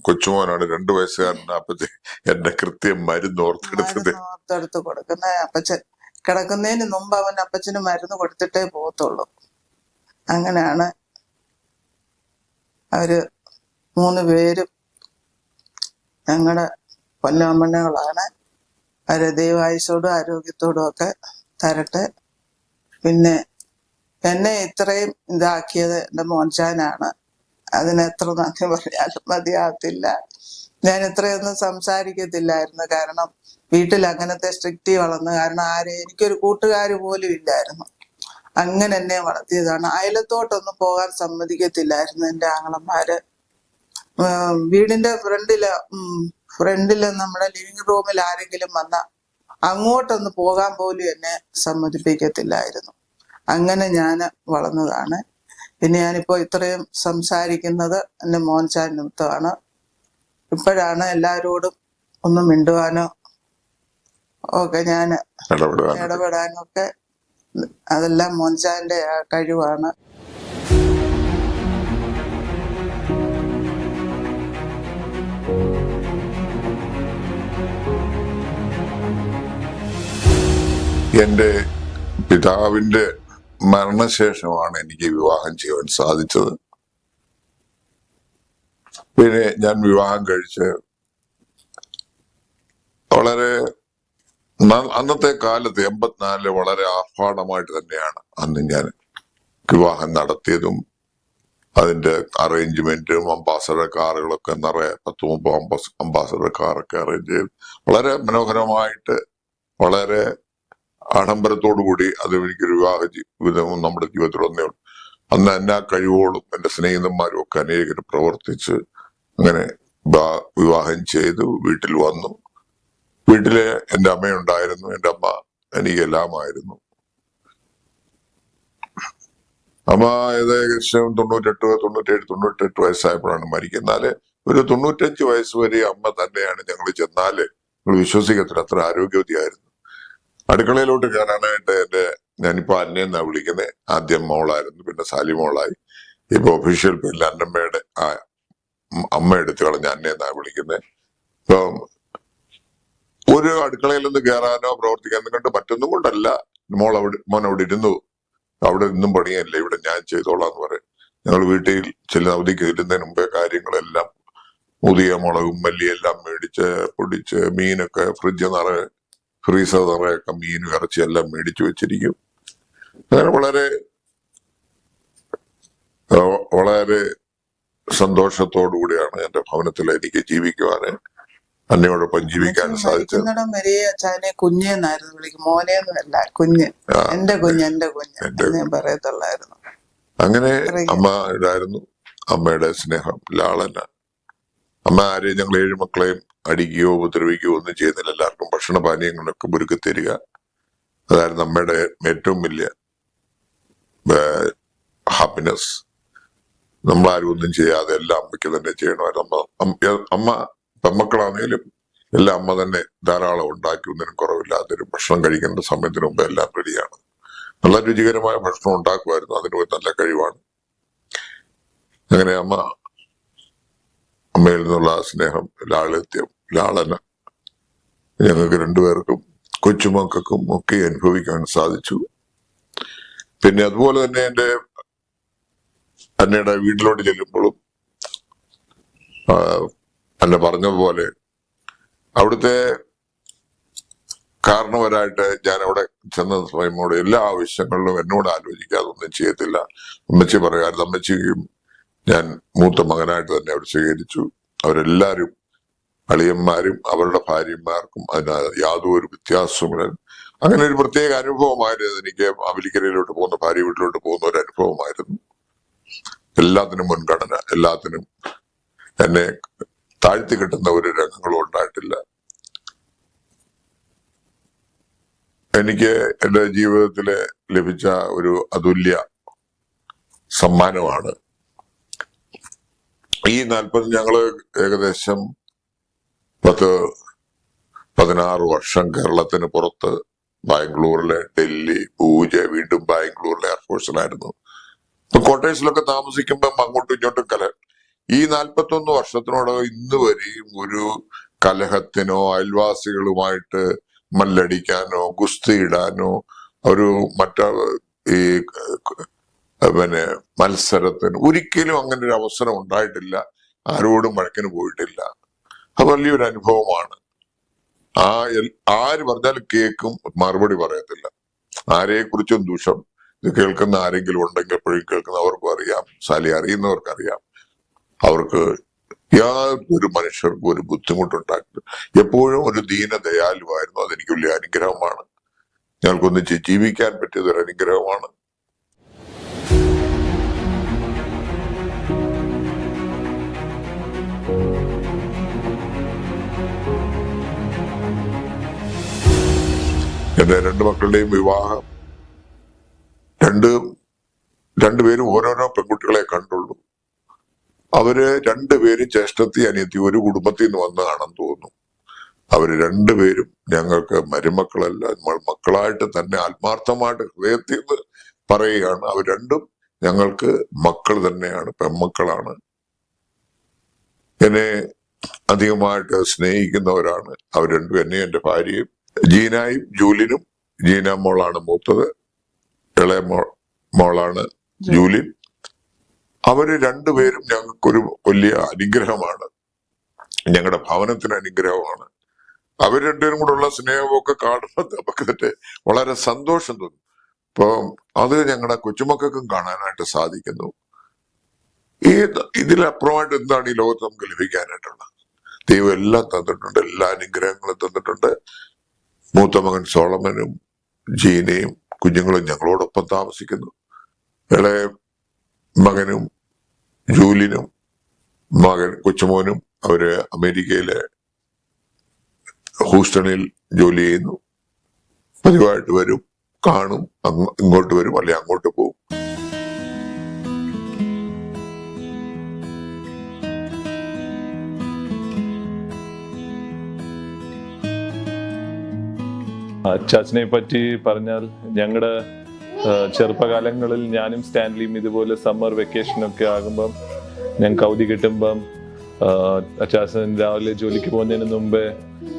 കൊച്ചുമോനാണ് 2 വയസ്സുകാരൻ. എന്റെ കൃത്യം മരുന്ന് ഓർത്തെടുത്ത് കൊടുക്കുന്ന അപ്പച്ചൻ കിടക്കുന്നതിന് മുമ്പ് അവൻ അപ്പച്ചന് മരുന്ന് കൊടുത്തിട്ടേ പോകത്തുള്ളൂ. അങ്ങനെയാണ് അവര് 3 പേരും ഞങ്ങളുടെ പൊന്നമ്മകളാണ്. അവരെ ദൈവായുസ്സോടും ആരോഗ്യത്തോടും ഒക്കെ തരട്ടെ. പിന്നെ എന്നെ ഇത്രയും ഇതാക്കിയത് എൻ്റെ മോൻചാനാണ്. അതിന് എത്ര നന്ദി പറഞ്ഞാലും മതിയാകത്തില്ല. ഞാൻ ഇത്രയൊന്നും സംസാരിക്കത്തില്ലായിരുന്നു. കാരണം വീട്ടിൽ അങ്ങനത്തെ സ്ട്രിക്റ്റി വളർന്നു. കാരണം എനിക്കൊരു കൂട്ടുകാർ പോലും ഇല്ലായിരുന്നു. അങ്ങനെ എന്നെ വളർത്തിയതാണ്. അയലത്തോട്ടൊന്നും പോകാൻ സമ്മതിക്കത്തില്ലായിരുന്നു എൻ്റെ ആങ്ങളന്മാര്. വീടിന്റെ ഫ്രണ്ടില് നമ്മുടെ ലിവിങ് റൂമിൽ ആരെങ്കിലും വന്ന അങ്ങോട്ടൊന്ന് പോകാൻ പോലും എന്നെ സമ്മതിപ്പിക്കത്തില്ലായിരുന്നു. അങ്ങനെ ഞാൻ വളർന്നതാണ്. പിന്നെ ഞാനിപ്പോ ഇത്രയും സംസാരിക്കുന്നത് എൻ്റെ മോൻചാൻ നിമിത്തമാണ്. ഇപ്പോഴാണ് എല്ലാവരോടും ഒന്ന് മിണ്ടുവാനോ ഒക്കെ ഞാൻ ഇടപെടാനൊക്കെ. അതെല്ലാം മോൻചാന്റെ കഴിവാണ്. എന്റെ പിതാവിന്റെ മരണശേഷമാണ് എനിക്ക് വിവാഹം ചെയ്യാൻ സാധിച്ചത്. പിന്നെ ഞാൻ വിവാഹം കഴിച്ച് വളരെ അന്നത്തെ കാലത്ത് 84 വളരെ ആർഭാടമായിട്ട് തന്നെയാണ് അന്ന് ഞാൻ വിവാഹം നടത്തിയതും. അതിന്റെ അറേഞ്ച്മെന്റും അംബാസഡർ കാറുകളൊക്കെ നിറയെ 10-30 അംബാസഡർ കാറൊക്കെ അറേഞ്ച് ചെയ്ത് വളരെ മനോഹരമായിട്ട് വളരെ ആഡംബരത്തോടു കൂടി അത് എനിക്കൊരു വിവാഹ ജീവിതവും നമ്മുടെ ജീവിതത്തിൽ ഒന്നേ അന്ന് എന്നാ കഴിവോളും എന്റെ സ്നേഹിതന്മാരും ഒക്കെ അനേകർ പ്രവർത്തിച്ച് അങ്ങനെ വിവാഹം ചെയ്തു വീട്ടിൽ വന്നു. വീട്ടില് എന്റെ അമ്മയുണ്ടായിരുന്നു. എന്റെ അമ്മ എനിക്കെല്ലാമായിരുന്നു. അമ്മ ഏകദേശം 98 വയസ്സായപ്പോഴാണ് മരിക്കുന്നത്. എന്നാല് ഒരു 95 വയസ്സ് വരെ അമ്മ തന്നെയാണ്. ഞങ്ങൾ ചെന്നാല് നിങ്ങൾ വിശ്വസിക്കത്തില്ല, അത്ര ആരോഗ്യവതിയായിരുന്നു. അടുക്കളയിലോട്ട് കയറാനായിട്ട് ഞാനിപ്പോ അന്നയെന്നാ വിളിക്കുന്നത്. ആദ്യം മോളായിരുന്നു, പിന്നെ സാലി മോളായി. ഇപ്പൊ ഒഫീഷ്യൽ പേരിൽ അന്നമ്മയുടെ അമ്മ എടുത്തു കളഞ്ഞ അന്നയെന്നാ വിളിക്കുന്നത്. ഇപ്പം ഒരു അടുക്കളയിൽ നിന്ന് കയറാനോ പ്രവർത്തിക്കാനോ കണ്ട് മറ്റൊന്നും കൊണ്ടല്ല. മോൻ അവിടെ ഇരുന്നു, അവിടെ ഇന്നും പണിയല്ല, ഇവിടെ ഞാൻ ചെയ്തോളാം എന്ന് പറയും. ഞങ്ങൾ വീട്ടിൽ ചില അവധിക്ക് ഇരുന്നതിന് മുമ്പേ കാര്യങ്ങളെല്ലാം പുതിയ മുളകും മല്ലിയെല്ലാം മേടിച്ച് പൊടിച്ച് മീനൊക്കെ ഫ്രീസർ നിറയൊക്കെ മീനും ഇറച്ചിയെല്ലാം മേടിച്ചു വെച്ചിരിക്കും. അങ്ങനെ വളരെ വളരെ സന്തോഷത്തോടു കൂടിയാണ് എന്റെ ഭവനത്തിൽ എനിക്ക് ജീവിക്കുവാന്, അന്നയോടൊപ്പം ജീവിക്കാൻ അച്ഛൻ സാധിച്ചത്. മരിക്കുന്നിടം വരെ അച്ഛനെ കുഞ്ഞെന്നായിരുന്നു വിളിക്കും, മോനെന്നല്ല, കുഞ്ഞ്, എന്റെ കുഞ്ഞ് എന്നേ പറയത്തുള്ളായിരുന്നു. അങ്ങനെ അമ്മ ഇതായിരുന്നു. അമ്മയുടെ സ്നേഹം, ലാളന. അമ്മ ആരെയും, ഞങ്ങൾ 7 മക്കളെയും അടിക്കുകയോ ഉപദ്രവിക്കുകയോ ഒന്നും ചെയ്യുന്നില്ല. എല്ലാവർക്കും ഭക്ഷണപാനീയങ്ങളൊക്കെ ഒരുക്കി തരിക. അതായിരുന്നു അമ്മയുടെ ഏറ്റവും വലിയ ഹാപ്പിനെസ്. നമ്മളാരും ഒന്നും ചെയ്യാതെ എല്ലാം അമ്മയ്ക്ക് തന്നെ ചെയ്യണമായിരുന്നു. അമ്മ പെമ്മക്കളാണേലും എല്ലാം അമ്മ തന്നെ ധാരാളം ഉണ്ടാക്കി, ഒന്നിനും കുറവില്ലാത്തൊരു ഭക്ഷണം കഴിക്കേണ്ട സമയത്തിന് മുമ്പ് എല്ലാം റെഡിയാണ്. നല്ല രുചികരമായ ഭക്ഷണം ഉണ്ടാക്കുമായിരുന്നു. അതിന് ഒരു നല്ല കഴിവാണ്. അങ്ങനെ അമ്മയിൽ നിന്നുള്ള സ്നേഹം, ലാളിത്യം, ലാളന ഞങ്ങൾക്ക് രണ്ടുപേർക്കും കൊച്ചുമക്കൾക്കും ഒക്കെ അനുഭവിക്കാൻ സാധിച്ചു. പിന്നെ അതുപോലെ തന്നെ അന്നയുടെ വീട്ടിലോട്ട് ചെല്ലുമ്പോഴും അന്ന പറഞ്ഞതുപോലെ അവിടുത്തെ കാരണവരായിട്ട് ഞാൻ അവിടെ ചെന്ന സമയമോട് എല്ലാ ആവശ്യങ്ങളിലും എന്നോട് ആലോചിക്കാതെ ഒന്നും ചെയ്യത്തില്ല. അമ്മച്ചി പറയാറുണ്ട്. അമ്മച്ചിക്കും ഞാൻ മൂത്ത മകനായിട്ട് തന്നെ അവർ സ്വീകരിച്ചു. അവരെല്ലാരും അളിയന്മാരും അവരുടെ ഭാര്യമാർക്കും അതിന് യാതൊരു വ്യത്യാസമില്ല. അങ്ങനെ ഒരു പ്രത്യേക അനുഭവമായിരുന്നു എനിക്ക്. അമേരിക്കയിലോട്ട് പോകുന്ന, ഭാര്യ വീട്ടിലോട്ട് പോകുന്ന ഒരു അനുഭവമായിരുന്നു. എല്ലാത്തിനും മുൻഗണന, എല്ലാത്തിനും എന്നെ താഴ്ത്തി കിട്ടുന്ന ഒരു രംഗങ്ങളും ഉണ്ടായിട്ടില്ല. എനിക്ക് എന്റെ ജീവിതത്തില് ലഭിച്ച ഒരു അതുല്യ സമ്മാനമാണ് ഈ 40. ഞങ്ങള് ഏകദേശം 16 വർഷം കേരളത്തിന് പുറത്ത്, ബാംഗ്ലൂരിലെ, ഡൽഹി, പൂജ, വീണ്ടും ബാംഗ്ലൂരിലെ എയർഫോഴ്സിലായിരുന്നു. ഇപ്പൊ ക്വാർട്ടേഴ്സിലൊക്കെ താമസിക്കുമ്പം അങ്ങോട്ടും ഇങ്ങോട്ടും ഈ 41 വർഷത്തിനോടകം ഇന്ന് വരെയും ഒരു കലഹത്തിനോ അയൽവാസികളുമായിട്ട് മല്ലടിക്കാനോ ഗുസ്തിയിടാനോ ഈ മത്സരത്തിന് ഒരിക്കലും അങ്ങനെ ഒരു അവസരം ഉണ്ടായിട്ടില്ല. ആരോടും വഴക്കിന് പോയിട്ടില്ല. അത് വലിയൊരു അനുഭവമാണ്. ആര് പറഞ്ഞാലും കേൾക്കും, മറുപടി പറയത്തില്ല. ആരെയെ കുറിച്ചും ദൂഷം ഇത് കേൾക്കുന്ന ആരെങ്കിലും ഉണ്ടെങ്കിൽ എപ്പോഴും കേൾക്കുന്നവർക്കും അറിയാം, സാലി അറിയുന്നവർക്കറിയാം. അവർക്ക് യാതൊരു മനുഷ്യർക്കും ഒരു ബുദ്ധിമുട്ടുണ്ടാക്കില്ല. എപ്പോഴും ഒരു ദീനദയാലുവായിരുന്നു. അതെനിക്ക് വലിയ അനുഗ്രഹമാണ്. ഞങ്ങൾക്കൊന്നിച്ച് ജീവിക്കാൻ പറ്റിയത് ഒരു അനുഗ്രഹമാണ്. എന്റെ 2 മക്കളുടെയും വിവാഹം, രണ്ടുപേരും ഓരോരോ പെൺകുട്ടികളെ കണ്ടുള്ളൂ. അവര് 2 പേരും ജ്യേഷ്ഠത്തി അനിയത്തി ഒരു കുടുംബത്തിൽ നിന്ന് വന്നതാണെന്ന് തോന്നുന്നു. അവര് 2 പേരും ഞങ്ങൾക്ക് മരുമക്കളല്ല, നമ്മൾ മക്കളായിട്ട് തന്നെ ആത്മാർത്ഥമായിട്ട് ഹൃദയത്തിൽ നിന്ന് പറയുകയാണ്. അവർ രണ്ടും ഞങ്ങൾക്ക് മക്കൾ തന്നെയാണ്, പെൺമക്കളാണ്. എന്നെ അധികമായിട്ട് സ്നേഹിക്കുന്നവരാണ് അവർ രണ്ടും, എന്നെയും എന്റെ ഭാര്യയും. ജീനായും ജൂലിനും. ജീന മോളാണ് മൂത്തത്, ഇളയ മോളാണ് ജൂലിൻ. അവര് 2 പേരും ഞങ്ങൾക്കൊരു വലിയ അനുഗ്രഹമാണ്, ഞങ്ങളുടെ ഭവനത്തിന് അനുഗ്രഹമാണ്. അവർ 2 പേരും കൂടെ ഉള്ള സ്നേഹമൊക്കെ കാണുമ്പോൾ നമുക്ക് തന്നെ വളരെ സന്തോഷം തോന്നും. ഇപ്പൊ അത് ഞങ്ങളുടെ കൊച്ചുമക്കൾക്കും കാണാനായിട്ട് സാധിക്കുന്നു. ഇതിലപ്പുറമായിട്ട് എന്താണ് ഈ ലോകത്ത് നമുക്ക് ലഭിക്കാനായിട്ടുള്ളത്? ദൈവം എല്ലാം തന്നിട്ടുണ്ട്, എല്ലാ അനുഗ്രഹങ്ങളും തന്നിട്ടുണ്ട്. മൂത്ത മകൻ സോളമനും ജീനയും കുഞ്ഞുങ്ങളും ഞങ്ങളോടൊപ്പം താമസിക്കുന്നു. ഇളയ മകനും ജൂലിനും കൊച്ചുമോനും അവര് അമേരിക്കയിലെ ഹൂസ്റ്റണിൽ ജോലി ചെയ്യുന്നു. പതിവായിട്ട് വരും, കാണും, ഇങ്ങോട്ട് വരും, അല്ലെ അങ്ങോട്ട് പോകും. അച്ചാച്ചനെ പറ്റി പറഞ്ഞാൽ ഞങ്ങളുടെ ചെറുപ്പകാലങ്ങളിൽ ഞാനും സ്റ്റാൻലിയും ഇതുപോലെ സമ്മർ വെക്കേഷനൊക്കെ ആകുമ്പം ഞങ്ങൾക്ക് അവധി കിട്ടുമ്പം അച്ചാച്ചൻ രാവിലെ ജോലിക്ക് പോകുന്നതിന് മുമ്പേ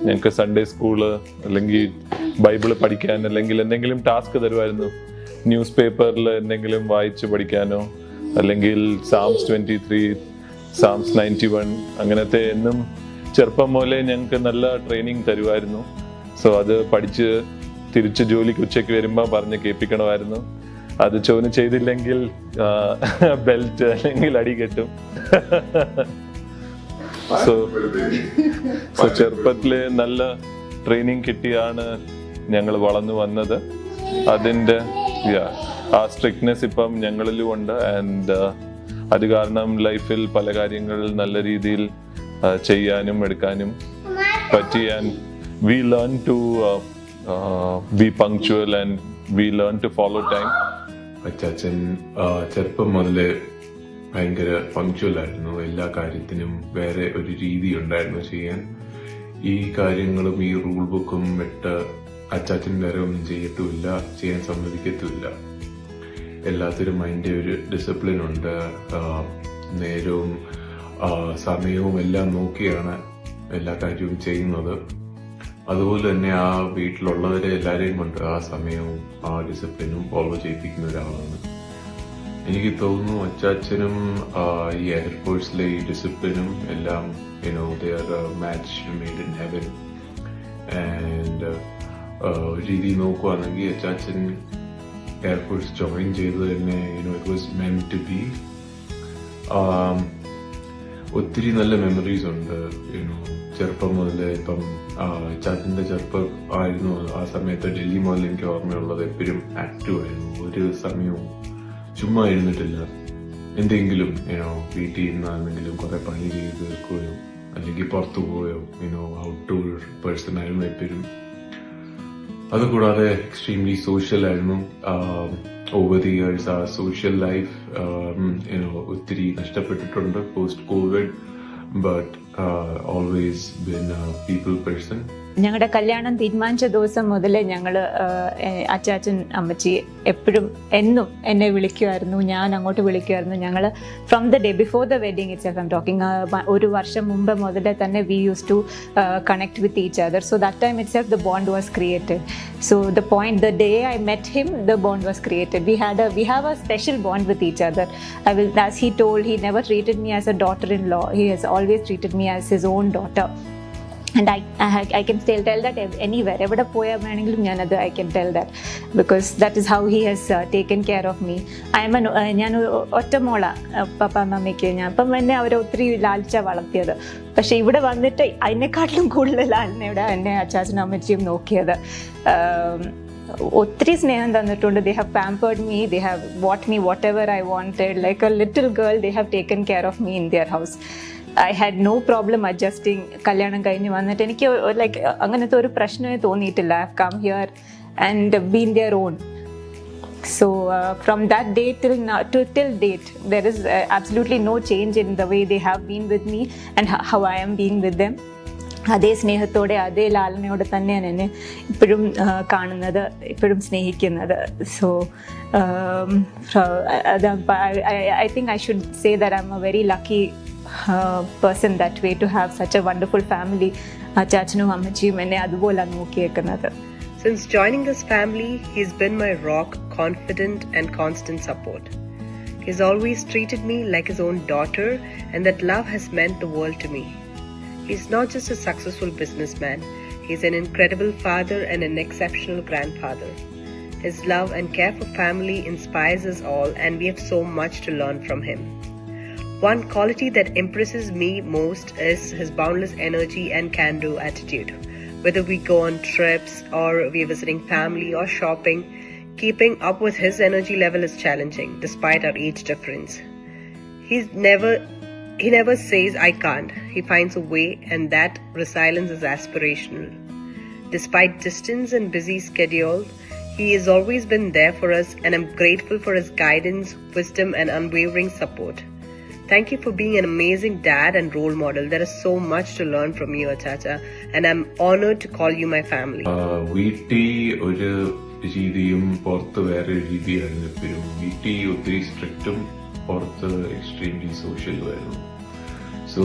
ഞങ്ങൾക്ക് സൺഡേ സ്കൂള് അല്ലെങ്കിൽ ബൈബിള് പഠിക്കാൻ അല്ലെങ്കിൽ എന്തെങ്കിലും ടാസ്ക് തരുമായിരുന്നു. ന്യൂസ് പേപ്പറിൽ എന്തെങ്കിലും വായിച്ച് പഠിക്കാനോ അല്ലെങ്കിൽ സാംസ് 23, സാംസ് 91 അങ്ങനത്തെ എന്നും ചെറുപ്പം മുതലേ ഞങ്ങൾക്ക് നല്ല ട്രെയിനിങ് തരുമായിരുന്നു. സോ അത് പഠിച്ച് തിരിച്ച് ജോലിക്ക് ഉച്ചയ്ക്ക് വരുമ്പോൾ പറഞ്ഞ് കേൾപ്പിക്കണമായിരുന്നു. അത് ചോദ്യം ചെയ്തില്ലെങ്കിൽ ബെൽറ്റ് അല്ലെങ്കിൽ അടി കെട്ടും. സോ ചെറുപ്പത്തില് നല്ല ട്രെയിനിങ് കിട്ടിയാണ് ഞങ്ങൾ വളർന്നു വന്നത്. അതിൻ്റെ ആ സ്ട്രിക്ട്നെസ് ഇപ്പം ഞങ്ങളിലും ഉണ്ട്. ആൻഡ് അത് കാരണം ലൈഫിൽ പല കാര്യങ്ങൾ നല്ല രീതിയിൽ ചെയ്യാനും എടുക്കാനും പറ്റി. And we learn to be punctual and we learn to follow time. അച്ചാച്ചൻ ചെറുപ്പം മുതലേ ഭയങ്കര പങ്ക്ച്വൽ ആയിരുന്നു. എല്ലാ കാര്യത്തിനും വേറെ ഒരു രീതി ഉണ്ടായിരുന്നു ചെയ്യാൻ. ഈ കാര്യങ്ങളും ഈ റൂൾ ബുക്കും വിട്ട് അച്ചാച്ചൻ വേറെ ഒന്നും ചെയ്യത്തുമില്ല, ചെയ്യാൻ സമ്മതിക്കത്തുമില്ല. എല്ലാത്തിനും അതിൻ്റെ ഒരു ഡിസിപ്ലിൻ ഉണ്ട്. നേരവും സമയവും എല്ലാം നോക്കിയാണ് എല്ലാ കാര്യവും ചെയ്യുന്നത്. അതുപോലെ തന്നെ ആ വീട്ടിലുള്ളവരെ എല്ലാവരെയും കൊണ്ട് ആ സമയവും ആ ഡിസിപ്ലിനും ഫോളോ ചെയ്യിപ്പിക്കുന്ന ഒരാളാണ്. എനിക്ക് തോന്നുന്നു അച്ചാച്ചനും ഈ എയർഫോഴ്സിലെ ഈ ഡിസിപ്ലിനും എല്ലാം they are a match made in heaven. And ഒരു രീതി നോക്കുവാണെങ്കിൽ അച്ചാച്ചൻ എയർഫോഴ്സ് ജോയിൻ ചെയ്ത് തന്നെ it was meant to be. ഒത്തിരി നല്ല മെമ്മറീസ് ഉണ്ട്. ചെറുപ്പം മുതലേ ഇപ്പം അച്ചാച്ചൻ്റെ ചെറുപ്പം ആയിരുന്നു ആ സമയത്ത് ഡൽഹി മുതൽ എനിക്ക് ഓർമ്മയുള്ളത്. എപ്പോഴും ആക്റ്റീവ് ആയിരുന്നു. ഒരു സമയവും ചുമ്മാ ഇരുന്നിട്ടില്ല. എന്തെങ്കിലും വീട്ടിൽ ഇരുന്നാണെങ്കിലും കുറെ പണി ചെയ്ത് തീർക്കുകയോ അല്ലെങ്കിൽ പുറത്തു പോവുകയോ ഔട്ട്ഡോർ പേഴ്സൺ ആയിരുന്നു എപ്പോഴും. അതുകൂടാതെ എക്സ്ട്രീംലി സോഷ്യൽ ആയിരുന്നു. ഓവർ ദി ഇയേഴ്സ് ആ സോഷ്യൽ ലൈഫ് ഒത്തിരി നഷ്ടപ്പെട്ടിട്ടുണ്ട് post Covid. But always been a people person. ഞങ്ങളുടെ കല്യാണം തീരുമാനിച്ച ദിവസം മുതൽ ഞങ്ങൾ അച്ചാച്ചൻ അമ്മച്ചി എപ്പോഴും എന്നും എന്നെ വിളിക്കുമായിരുന്നു, ഞാൻ അങ്ങോട്ട് വിളിക്കുമായിരുന്നു. ഞങ്ങൾ from the day before the wedding itself I am talking, ഒരു വർഷം മുമ്പ് മുതലേ തന്നെ we use to connect with each other. So that time itself the bond was created. So the day I met him, the bond was created. We have a special bond with each other. As he told, he never treated me as a daughter-in-law. He has always treated me as his own daughter. And I can still tell that anywhere, എവിടെ പോയാൽ വേണമെങ്കിലും ഞാനത് I can tell that because that is how he has taken care of me. ഞാൻ ഒറ്റ മോള പപ്പ മമ്മിക്ക്. ഞാൻ അപ്പം എന്നെ അവരെ ഒത്തിരി ലാളിച്ച വളർത്തിയത്. പക്ഷെ ഇവിടെ വന്നിട്ട് അതിനെക്കാട്ടിലും കൂടുതൽ എന്നെ അച്ചാച്ചനും അമ്മച്ചിയും നോക്കിയത്. ഒത്തിരി സ്നേഹം തന്നിട്ടുണ്ട്. They have pampered me, they have bought me whatever I wanted. Like a little girl, they have taken care of me in their house. I had no problem adjusting. കല്യാണം കഴിഞ്ഞ് വന്നിട്ട് എനിക്ക് ലൈക്ക് അങ്ങനത്തെ ഒരു പ്രശ്നമേ തോന്നിയിട്ടില്ല. I have come here and been their own. So from that day till now, till date, there is absolutely no change in the way they have been with me and how I am being with them. അതേ സ്നേഹത്തോടെ അതേ ലാലനയോടെ തന്നെയാണ് എന്നെ ഇപ്പോഴും കാണുന്നത്, ഇപ്പോഴും സ്നേഹിക്കുന്നത്. So I think I should say that I'm a very lucky person that way to have such a wonderful family. അച്ചാച്ചനും അമ്മച്ചിയും എന്നെ അതുപോലെ നോക്കിയേക്കുന്നത്. Since joining this family, he's been my rock, confident and constant support. He's always treated me like his own daughter, and that love has meant the world to me. He's not just a successful businessman, he's an incredible father and an exceptional grandfather. His love and care for family inspires us all, and we have so much to learn from him. One quality that impresses me most is his boundless energy and can-do attitude. Whether we go on trips or we're visiting family or shopping, Keeping up with his energy level is challenging despite our age difference. He never says I can't. He finds a way, and that resilience is aspirational. Despite distance and busy schedule, he has always been there for us, and I'm grateful for his guidance, wisdom, and unwavering support. Thank you for being an amazing dad and role model. There is so much to learn from you, Achacha, and I'm honored to call you my family. വീട്ടിൽ ഒരു രീതിയും പുറത്ത് വേറെ രീതിയായിരുന്നു എപ്പോഴും. വീട്ടിൽ ഒത്തിരി സ്ട്രിക്റ്റും പുറത്ത് എക്സ്ട്രീംലി സോഷ്യലുമായിരുന്നു. സോ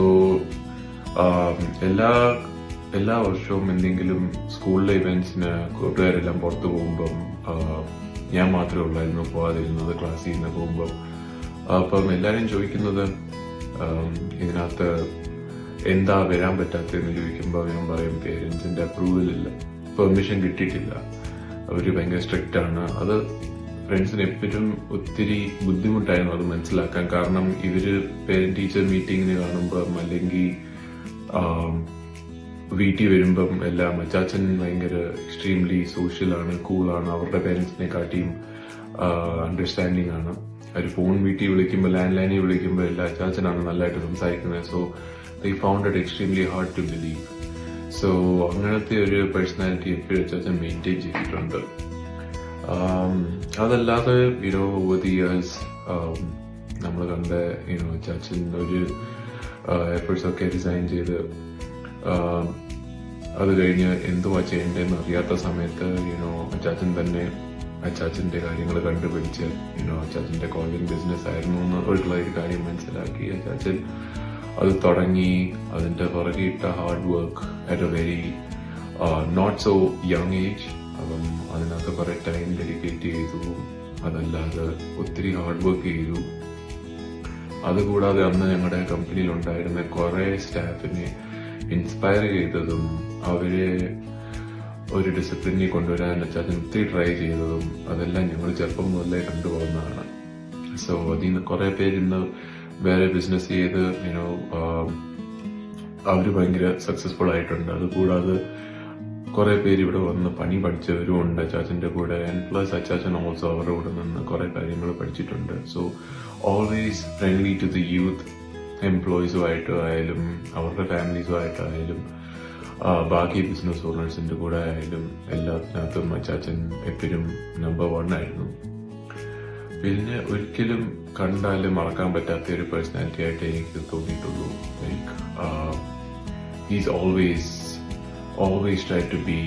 എല്ലാ വർഷവും എന്തെങ്കിലും സ്കൂളിലെ ഇവന്റ്സിന് കൂട്ടുകാരെല്ലാം പുറത്ത് പോകുമ്പം ഞാൻ മാത്രമേ ഉള്ളായിരുന്നു പോകാതിരുന്നത് ക്ലാസ്സിൽ നിന്ന് പോകുമ്പം. അപ്പം എല്ലാവരും ചോദിക്കുന്നത് ഇതിനകത്ത് എന്താ വരാൻ പറ്റാത്തതെന്ന് ചോദിക്കുമ്പോൾ ഞാൻ പറയും പേരൻസിന്റെ അപ്രൂവൽ ഇല്ല, പെർമിഷൻ കിട്ടിയിട്ടില്ല, അവര് ഭയങ്കര സ്ട്രിക്റ്റ് ആണ്. അത് ഫ്രണ്ട്സിന് എപ്പോഴും ഒത്തിരി ബുദ്ധിമുട്ടായിരുന്നു അത് മനസ്സിലാക്കാൻ. കാരണം ഇവര് പേരന്റ് ടീച്ചർ മീറ്റിങ്ങിന് കാണുമ്പം അല്ലെങ്കിൽ വീട്ടിൽ വരുമ്പം എല്ലാം അച്ചാച്ചൻ ഭയങ്കര എക്സ്ട്രീംലി സോഷ്യലാണ്, കൂളാണ്, അവരുടെ പേരൻസിനെ കാട്ടിയും അണ്ടർസ്റ്റാൻഡിങ് ആണ്. ഒരു ഫോൺ വീട്ടിൽ വിളിക്കുമ്പോൾ ലാൻഡ് ലൈനിൽ വിളിക്കുമ്പോൾ എല്ലാ അച്ചാച്ചനാണ് നല്ലതായിട്ട് സംസാരിക്കുന്നത്. So they found it extremely hard to believe. So അങ്ങനത്തെ ഒരു പേഴ്സണാലിറ്റി എപ്പോഴും അച്ചാച്ചൻ മെയിൻറ്റെയിൻ ചെയ്തിട്ടുണ്ട്. അതല്ലാതെ ഓവർ ദി ഇയേഴ്സ് നമ്മൾ കണ്ട അച്ചാച്ചൻ ഒരു എഫേർട്സ് ഒക്കെ ഡിസൈൻ ചെയ്ത് അത് കഴിഞ്ഞ് എന്തുവാ ചെയ്യേണ്ടതെന്ന് അറിയാത്ത സമയത്ത് അച്ചാച്ചൻ തന്നെ അച്ചാച്ചന്റെ കാര്യങ്ങൾ കണ്ടുപിടിച്ച് അച്ചാച്ചന്റെ കോളിംഗ് ബിസിനസ് ആയിരുന്നു എന്നുള്ള ഒരു കാര്യം മനസ്സിലാക്കി അച്ചാച്ചൻ അത് തുടങ്ങി. അതിന്റെ പുറകെ ഇട്ട hard work at a very not so young age. അപ്പം അതിനകത്ത് കുറെ ടൈം ഡെഡിക്കേറ്റ് ചെയ്തു. അതല്ലാതെ ഒത്തിരി ഹാർഡ് വർക്ക് ചെയ്തു. അതുകൂടാതെ അന്ന് ഞങ്ങളുടെ കമ്പനിയിൽ ഉണ്ടായിരുന്ന കുറെ സ്റ്റാഫിനെ ഇൻസ്പയർ ചെയ്തതും അവരെ ഒരു ഡിസിപ്ലിനിൽ കൊണ്ടുവരാൻ അച്ചാച്ചൻ ഒത്തിരി ട്രൈ ചെയ്തതും അതെല്ലാം ഞങ്ങൾ ചെറുപ്പം മുതലേ കണ്ടുപോകുന്നതാണ്. സോ അതിൽ നിന്ന് കുറെ പേര് ഇന്ന് വേറെ ബിസിനസ് ചെയ്ത് അവര് ഭയങ്കര സക്സസ്ഫുൾ ആയിട്ടുണ്ട്. അതുകൂടാതെ കുറെ പേര് ഇവിടെ വന്ന് പണി പഠിച്ചവരും ഉണ്ട് അച്ചാച്ചന്റെ കൂടെ. ആൻഡ് പ്ലസ് അച്ചാച്ചൻ ഓൾസോ അവരുടെ കൂടെ നിന്ന് കുറെ കാര്യങ്ങൾ പഠിച്ചിട്ടുണ്ട്. So always friendly to the youth എംപ്ലോയീസുമായിട്ട് ആയാലും അവരുടെ ഫാമിലീസുമായിട്ടായാലും ബാക്കി ബിസിനസ് ഓണേഴ്സിന്റെ കൂടെ ആയാലും എല്ലാത്തിനകത്തും അച്ചാച്ചൻ എപ്പോഴും നമ്പർ 1 ആയിരുന്നു. പിന്നെ ഒരിക്കലും കണ്ടാലും മറക്കാൻ പറ്റാത്ത ഒരു പേഴ്സണാലിറ്റി ആയിട്ട് എനിക്ക് തോന്നിയിട്ടുള്ളൂ. Like he's always tried to be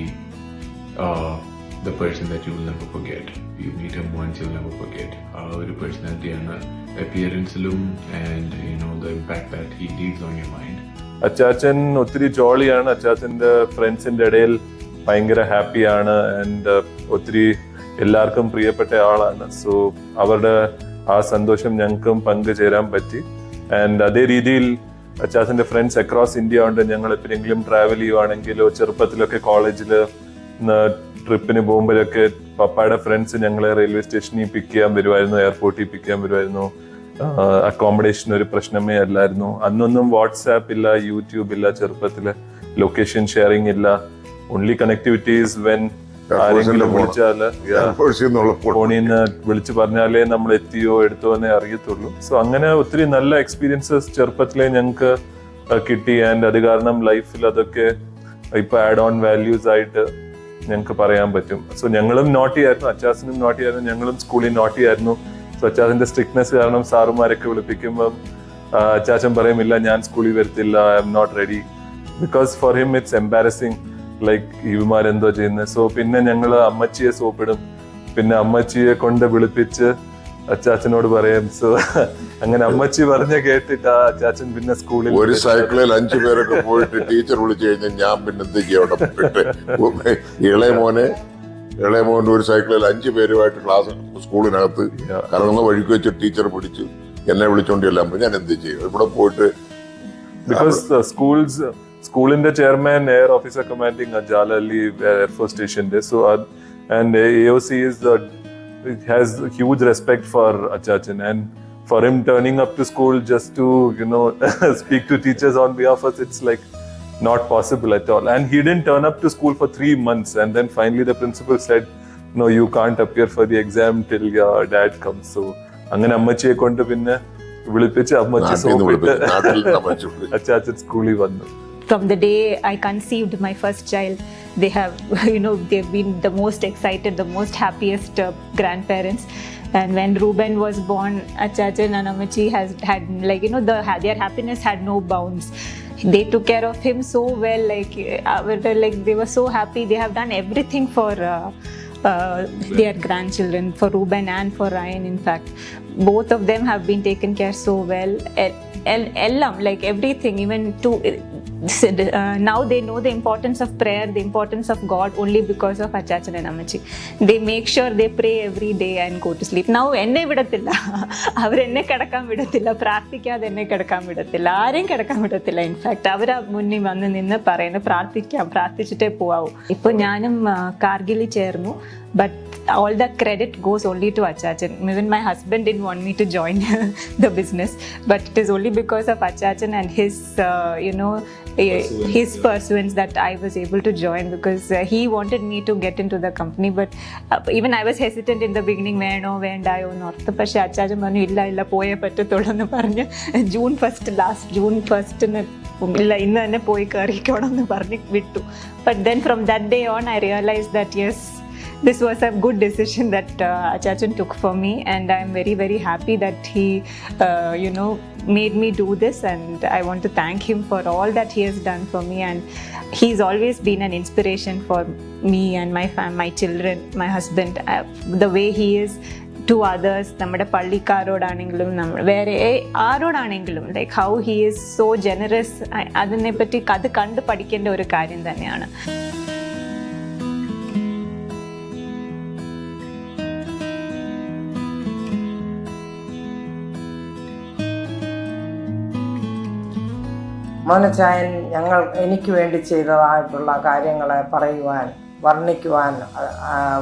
the person that you will never forget. You meet him once, you'll never forget. ഒരു പേഴ്സണാലിറ്റിയാണ് അപ്പിയറൻസിലും and the impact that he leaves on your mind. അച്ചാച്ചൻ ഒത്തിരി ജോളിയാണ്. അച്ചാച്ചന്റെ ഫ്രണ്ട്സിന്റെ ഇടയിൽ ഭയങ്കര ഹാപ്പിയാണ് ആൻഡ് ഒത്തിരി എല്ലാവർക്കും പ്രിയപ്പെട്ട ആളാണ്. സോ അവരുടെ ആ സന്തോഷം ഞങ്ങൾക്കും പങ്കുചേരാൻ പറ്റി. ആൻഡ് അതേ രീതിയിൽ അച്ചാച്ചന്റെ ഫ്രണ്ട്സ് അക്രോസ് ഇന്ത്യ ഉണ്ട്. ഞങ്ങൾ എപ്പോഴെങ്കിലും ട്രാവൽ ചെയ്യുവാണെങ്കിലോ ചെറുപ്പത്തിലൊക്കെ കോളേജിൽ ട്രിപ്പിന് പോകുമ്പോഴൊക്കെ പപ്പായുടെ ഫ്രണ്ട്സ് ഞങ്ങളെ റെയിൽവേ സ്റ്റേഷനിൽ പിക്ക് ചെയ്യാൻ വരുമായിരുന്നു, എയർപോർട്ടിൽ പിക്ക് ചെയ്യാൻ വരുമായിരുന്നു. അക്കോമഡേഷൻ ഒരു പ്രശ്നമേ അല്ലായിരുന്നു. അന്നൊന്നും വാട്സാപ്പ് ഇല്ല, യൂട്യൂബ് ഇല്ല, ചെറുപ്പത്തില് ലൊക്കേഷൻ ഷെയറിംഗ് ഇല്ല. ഓൺലി കണക്ടിവിറ്റീസ് വെൻ ആരെങ്കിലും വിളിച്ചാല് ഫോണിൽ നിന്ന് വിളിച്ചു പറഞ്ഞാലേ നമ്മൾ എത്തിയോ എടുത്തോ എന്നേ അറിയത്തുള്ളൂ. സോ അങ്ങനെ ഒത്തിരി നല്ല എക്സ്പീരിയൻസസ് ചെറുപ്പത്തിലേ ഞങ്ങൾക്ക് കിട്ടി. ആൻഡ് അത് കാരണം ലൈഫിൽ അതൊക്കെ ഇപ്പൊ ആഡ് ഓൺ വാല്യൂസ് ആയിട്ട് ഞങ്ങൾക്ക് പറയാൻ പറ്റും. സോ ഞങ്ങളും നോട്ടി ആയിരുന്നു, അച്ചാച്ചനും നോട്ടി ആയിരുന്നു, ഞങ്ങളും സ്കൂളിൽ നോട്ടി ആയിരുന്നു. സോ അച്ചാച്ചന്റെ സ്ട്രിക്ട്നെസ് കാരണം സാറുമാരൊക്കെ വിളിപ്പിക്കുമ്പം അച്ചാച്ചൻ പറയുമില്ല ഞാൻ സ്കൂളിൽ വരത്തില്ല, I'm not ready. Because for him it's embarrassing, like ഇവന്മാരെന്തോ ചെയ്യുന്നത്. സോ പിന്നെ ഞങ്ങള് അമ്മച്ചിയെ സോപ്പിടും, പിന്നെ അമ്മച്ചിയെ കൊണ്ട് വിളിപ്പിച്ച് അച്ചാച്ചനോട് പറയും. സോ അങ്ങനെ അമ്മച്ചി പറഞ്ഞ കേട്ടിട്ട് അച്ചാച്ചൻ പിന്നെ സ്കൂളിൽ ഒരു സൈക്കിളിൽ 5 പേരൊക്കെ പോയിട്ട് ടീച്ചർ വിളിച്ചു കഴിഞ്ഞാൽ ഞാൻ പിന്നെ എന്തൊക്കെയാ അവിടെ പോയിട്ട് ഇളയ മോന്റെ ഒരു സൈക്കിളിൽ 5 പേരുമായിട്ട് ക്ലാസ് സ്കൂളിനകത്ത് കറങ്ങുന്ന വഴിക്ക് വെച്ച് ടീച്ചർ പിടിച്ച് എന്നെ വിളിച്ചോണ്ടില്ല. ഞാൻ എന്ത് ചെയ്യും ഇവിടെ പോയിട്ട്? ബിക്കോസ് സ്കൂളിന്റെ ചെയർമാൻ എയർ ഓഫീസർ കമാൻഡിങ് ജാലി എയർഫോഴ്സ് സ്റ്റേഷന്റെ. So and AOC has huge respect for Achachan, and for him turning up to school just to speak to teachers on behalf of us, it's like not possible at all. And he didn't turn up to school for 3 months, and then finally the principal said no, you can't appear for the exam till your dad comes. So അങ്ങനെ അമ്മച്ചിയെ കൊണ്ട് പിന്നെ വിളിപ്പിച്ച് അമ്മച്ചി സോപ്പിട്ട് അച്ചാച്ചൻ സ്കൂളിൽ വന്നു. From the day I conceived my first child, they have, they've been the most excited, the most happiest grandparents. And when Ruben was born, Achachan and Amachi had their happiness had no bounds. They took care of him so well, they were so happy. They have done everything for their grandchildren, for Ruben and for Ryan. In fact, both of them have been taken care so well. Everything, even to now they know the importance of prayer, the importance of God, only because of Achachan and Amachi. They make sure they pray every day and go to sleep. Now എന്നെ വിടത്തില്ല, അവരെന്നെ കിടക്കാൻ വിടത്തില്ല, പ്രാർത്ഥിക്കാതെ എന്നെ കിടക്കാൻ വിടത്തില്ല, ആരെയും കിടക്കാൻ വിടത്തില്ല. ഇൻഫാക്ട് അവർ മുന്നിൽ വന്ന് നിന്ന് പറയുന്നത് പ്രാർത്ഥിച്ചിട്ടേ പോവാവൂ. ഇപ്പോൾ ഞാനും കാർഗിലിൽ ചേർന്നു, but all the credit goes only to Achachan. Even my husband didn't want me to join the business, but it is only because of Achachan and his his pursuance that I was able to join, because he wanted me to get into the company, but even I was hesitant in the beginning, വേണ്ടായോ എന്നോർത്ത്. പക്ഷെ അച്ചാച്ചൻ പറഞ്ഞു ഇല്ല പോയേ പറ്റത്തുള്ളൂ എന്ന് പറഞ്ഞ് June 1 ഇല്ല ഇന്ന് തന്നെ പോയി കയറിക്കോണം എന്ന് പറഞ്ഞ് വിട്ടു. But then from that day on I realized that yes, this was a good decision that Achachan took for me, and I'm very, very happy that he made me do this, and I want to thank him for all that he has done for me. And he's always been an inspiration for me and my children, my husband, the way he is to others, നമ്മുടെ പള്ളിക്കാരോടാണെങ്കിലും വേറെ ആരോടാണെങ്കിലും, like how he is so generous. അതിനെപ്പറ്റി അത് കണ്ട് പഠിക്കേണ്ട ഒരു കാര്യം തന്നെയാണ്. മോനച്ചായൻ എനിക്ക് വേണ്ടി ചെയ്തതായിട്ടുള്ള കാര്യങ്ങളെ പറയുവാൻ, വർണ്ണിക്കുവാൻ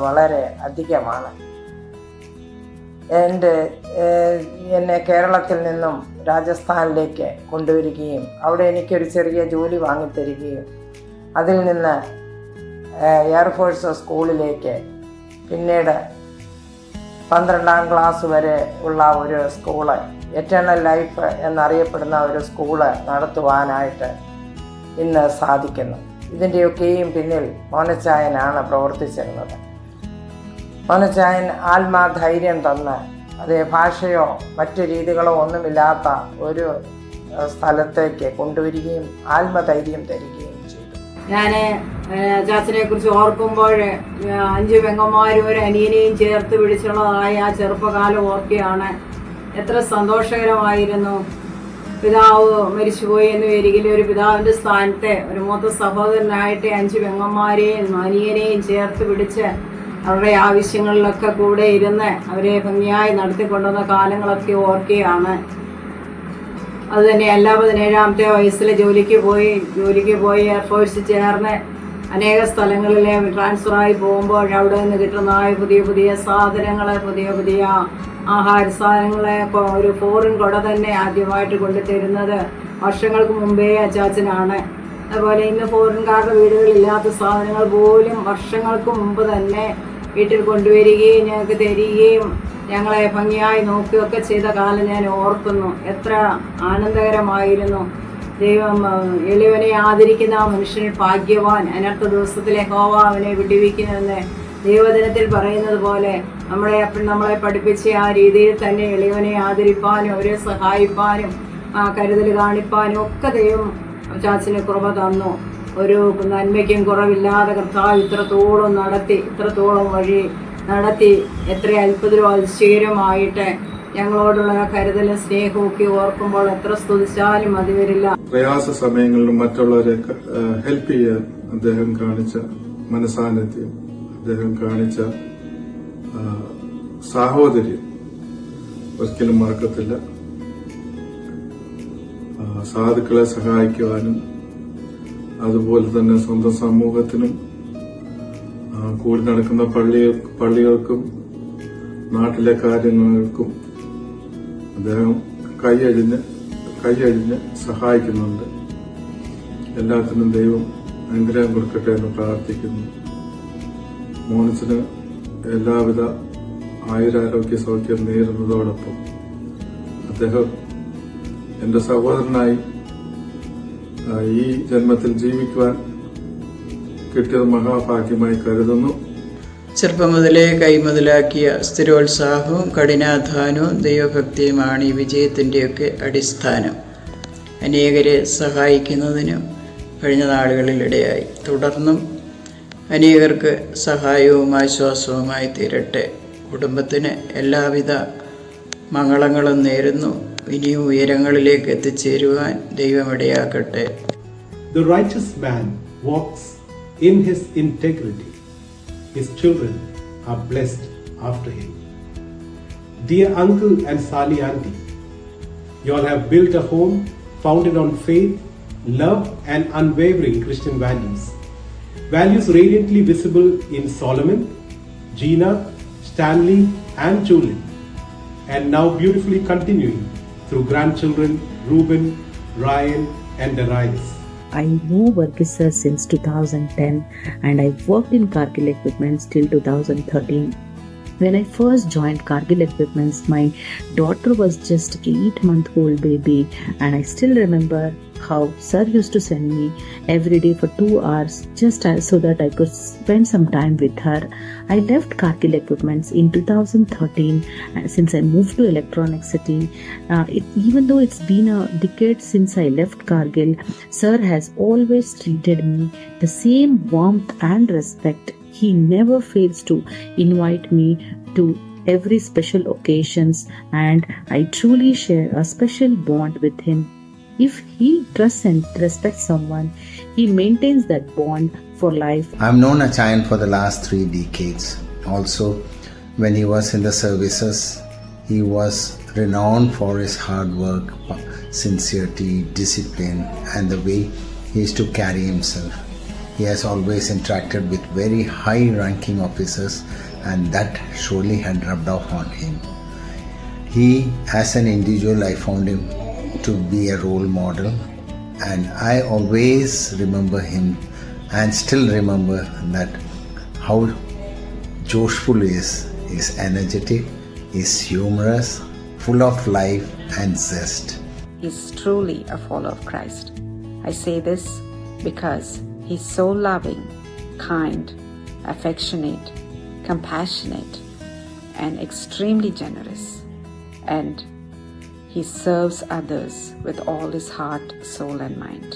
വളരെ അധികമാണ്. എന്നെ കേരളത്തിൽ നിന്നും രാജസ്ഥാനിലേക്ക് കൊണ്ടുവരികയും അവിടെ എനിക്കൊരു ചെറിയ ജോലി വാങ്ങിത്തരികയും അതിൽ നിന്ന് എയർഫോഴ്സ് സ്കൂളിലേക്ക്, പിന്നീട് 12ാം ക്ലാസ് വരെ ഉള്ള ഒരു സ്കൂള്, എറ്റേണൽ ലൈഫ് എന്നറിയപ്പെടുന്ന ഒരു സ്കൂള് നടത്തുവാനായിട്ട് ഇന്ന് സാധിക്കുന്നു. ഇതിൻ്റെയൊക്കെയും പിന്നിൽ മോനച്ചായനാണ് പ്രവർത്തിച്ചിരുന്നത്. മോനച്ചായൻ ആത്മാധൈര്യം തന്ന്, അതേ ഭാഷയോ മറ്റു രീതികളോ ഒന്നുമില്ലാത്ത ഒരു സ്ഥലത്തേക്ക് കൊണ്ടുവരികയും ആത്മധൈര്യം തരികയും ചെയ്തു. ഞാൻ ചാച്ചനെ കുറിച്ച് ഓർക്കുമ്പോൾ 5 പെങ്ങന്മാരും ഒരു അനിയനെയും ചേർത്ത് പിടിച്ചുള്ളതായ ആ ചെറുപ്പകാലം ഓർക്കുകയാണ്. എത്ര സന്തോഷകരമായിരുന്നു. പിതാവ് മരിച്ചുപോയി എന്ന് വരികിലും ഒരു പിതാവിൻ്റെ സ്ഥാനത്തെ ഒരു മൂത്ത സഹോദരനായിട്ട് 5 പെങ്ങന്മാരെയും അനിയനെയും ചേർത്ത് പിടിച്ച് അവരുടെ ആവശ്യങ്ങളിലൊക്കെ കൂടെ ഇരുന്ന് അവരെ ഭംഗിയായി നടത്തിക്കൊണ്ടുവന്ന കാലങ്ങളൊക്കെ ഓർക്കുകയാണ്. അതുതന്നെയല്ല 17ാമത്തെ വയസ്സിൽ ജോലിക്ക് പോയി എയർഫോഴ്സിൽ ചേർന്ന് അനേക സ്ഥലങ്ങളിലെ ട്രാൻസ്ഫറായി പോകുമ്പോൾ അവിടെ നിന്ന് കിട്ടുന്ന പുതിയ സാധനങ്ങൾ, പുതിയ ആഹാര സാധനങ്ങളെ ഒരു ഫോറിൻ കൊട തന്നെ ആദ്യമായിട്ട് കൊണ്ടുതരുന്നത് വർഷങ്ങൾക്ക് മുമ്പേ അച്ചാച്ചനാണ്. അതുപോലെ ഇന്ന് ഫോറിൻകാരുടെ വീടുകളില്ലാത്ത സാധനങ്ങൾ പോലും വർഷങ്ങൾക്ക് മുമ്പ് തന്നെ വീട്ടിൽ കൊണ്ടുവരികയും ഞങ്ങൾക്ക് തരികയും ഞങ്ങളെ ഭംഗിയായി നോക്കുകയൊക്കെ ചെയ്ത കാലം ഞാൻ ഓർക്കുന്നു. എത്ര ആനന്ദകരമായിരുന്നു. ദൈവം എളിയവനെ ആദരിക്കുന്ന ആ മനുഷ്യന് ഭാഗ്യവാൻ. അനർത്ഥ ദിവസത്തിലെ യഹോവ അവനെ വിടുവിക്കുമെന്ന് ദൈവദിനത്തിൽ പറയുന്നത് പോലെ നമ്മളെ പഠിപ്പിച്ച ആ രീതിയിൽ തന്നെ എളിയവനെ ആദരിപ്പാനും അവരെ സഹായിപ്പാനും കരുതൽ കാണിപ്പാനും ഒക്കെ ദൈവം ചാച്ചന് കൃപ തന്നു. ഒരു നന്മയ്ക്കും കുറവില്ലാതെ കർത്താവ് ഇത്രത്തോളം വഴി നടത്തി എത്ര അത്ഭുതവും അതിശയകരമായിട്ട് ഞങ്ങളോടുള്ള കരുതലും സ്നേഹവും ഒക്കെ ഓർക്കുമ്പോൾ എത്ര സ്തുതിച്ചാലും മതി വരില്ല. പ്രയാസ സമയങ്ങളിലും മറ്റുള്ളവരെ ഹെൽപ്പ് ചെയ്യാൻ അദ്ദേഹം കാണിച്ച മനസാന്നിധ്യം, അദ്ദേഹം കാണിച്ച സാഹോദര്യം ഒരിക്കലും മറക്കത്തില്ല. സാധുക്കളെ സഹായിക്കുവാനും അതുപോലെ തന്നെ സ്വന്തം സമൂഹത്തിനും കൂടി നടക്കുന്ന പള്ളികൾക്കും നാട്ടിലെ കാര്യങ്ങൾക്കും അദ്ദേഹം കൈയഴിഞ്ഞ് സഹായിക്കുന്നുണ്ട്. എല്ലാത്തിനും ദൈവം അനുഗ്രഹം കൊടുക്കട്ടെ എന്ന് പ്രാർത്ഥിക്കുന്നു. മോനസിന് എല്ലാവിധ ആയുരാരോഗ്യ സൗഖ്യം നേരുന്നതോടൊപ്പം അദ്ദേഹം എന്റെ സഹോദരനായി ഈ ജന്മത്തിൽ ജീവിക്കുവാൻ കിട്ടിയത് മഹാഭാഗ്യമായി കരുതുന്നു. ചെറുപ്പം മുതലേ കൈമുതലാക്കിയ സ്ഥിരോത്സാഹവും കഠിനാധ്വാനവും ദൈവഭക്തിയുമാണ് ഈ വിജയത്തിൻ്റെയൊക്കെ അടിസ്ഥാനം. അനേകരെ സഹായിക്കുന്നതിനും കഴിഞ്ഞ നാളുകളിലിടയായി. തുടർന്നും അനേകർക്ക് സഹായവും ആശ്വാസവുമായി തീരട്ടെ. കുടുംബത്തിന് എല്ലാവിധ മംഗളങ്ങളും നേരുന്നു. ഇനിയും ഉയരങ്ങളിലേക്ക് എത്തിച്ചേരുവാൻ ദൈവമിടയാക്കട്ടെ. The righteous man walks in his integrity. His children are blessed after him. Dear uncle and Sally auntie, you all have built a home founded on faith, love and unwavering Christian values. Values radiantly visible in Solomon, Gina, Stanley and Julian, and now beautifully continuing through grandchildren Reuben, Ryan and Darius. I know Varghese sir since 2010 and I worked in Cargill Equipments till 2013. When I first joined Cargill Equipments, my daughter was just 8-month-old baby, and I still remember how sir used to send me every day for 2 hours just so that I could spend some time with her. I left Cargill Equipments in 2013 since I moved to Electronic City. Even though it's been a decade since I left Cargill, sir has always treated me the same warmth and respect. He never fails to invite me to every special occasions, and I truly share a special bond with him. If he trusts and respects someone, he maintains that bond for life. I've known Achayan for the last 3 decades. Also, when he was in the services, he was renowned for his hard work, sincerity, discipline, and the way he used to carry himself. He has always interacted with very high-ranking officers, and that surely had rubbed off on him. He, as an individual, I found him to be a role model, and I always remember him and still remember that how joshful he is energetic, is humorous, full of life and zest. He's truly a follower of Christ. I say this because he's so loving, kind, affectionate, compassionate, and extremely generous. And he serves others with all his heart, soul, and mind.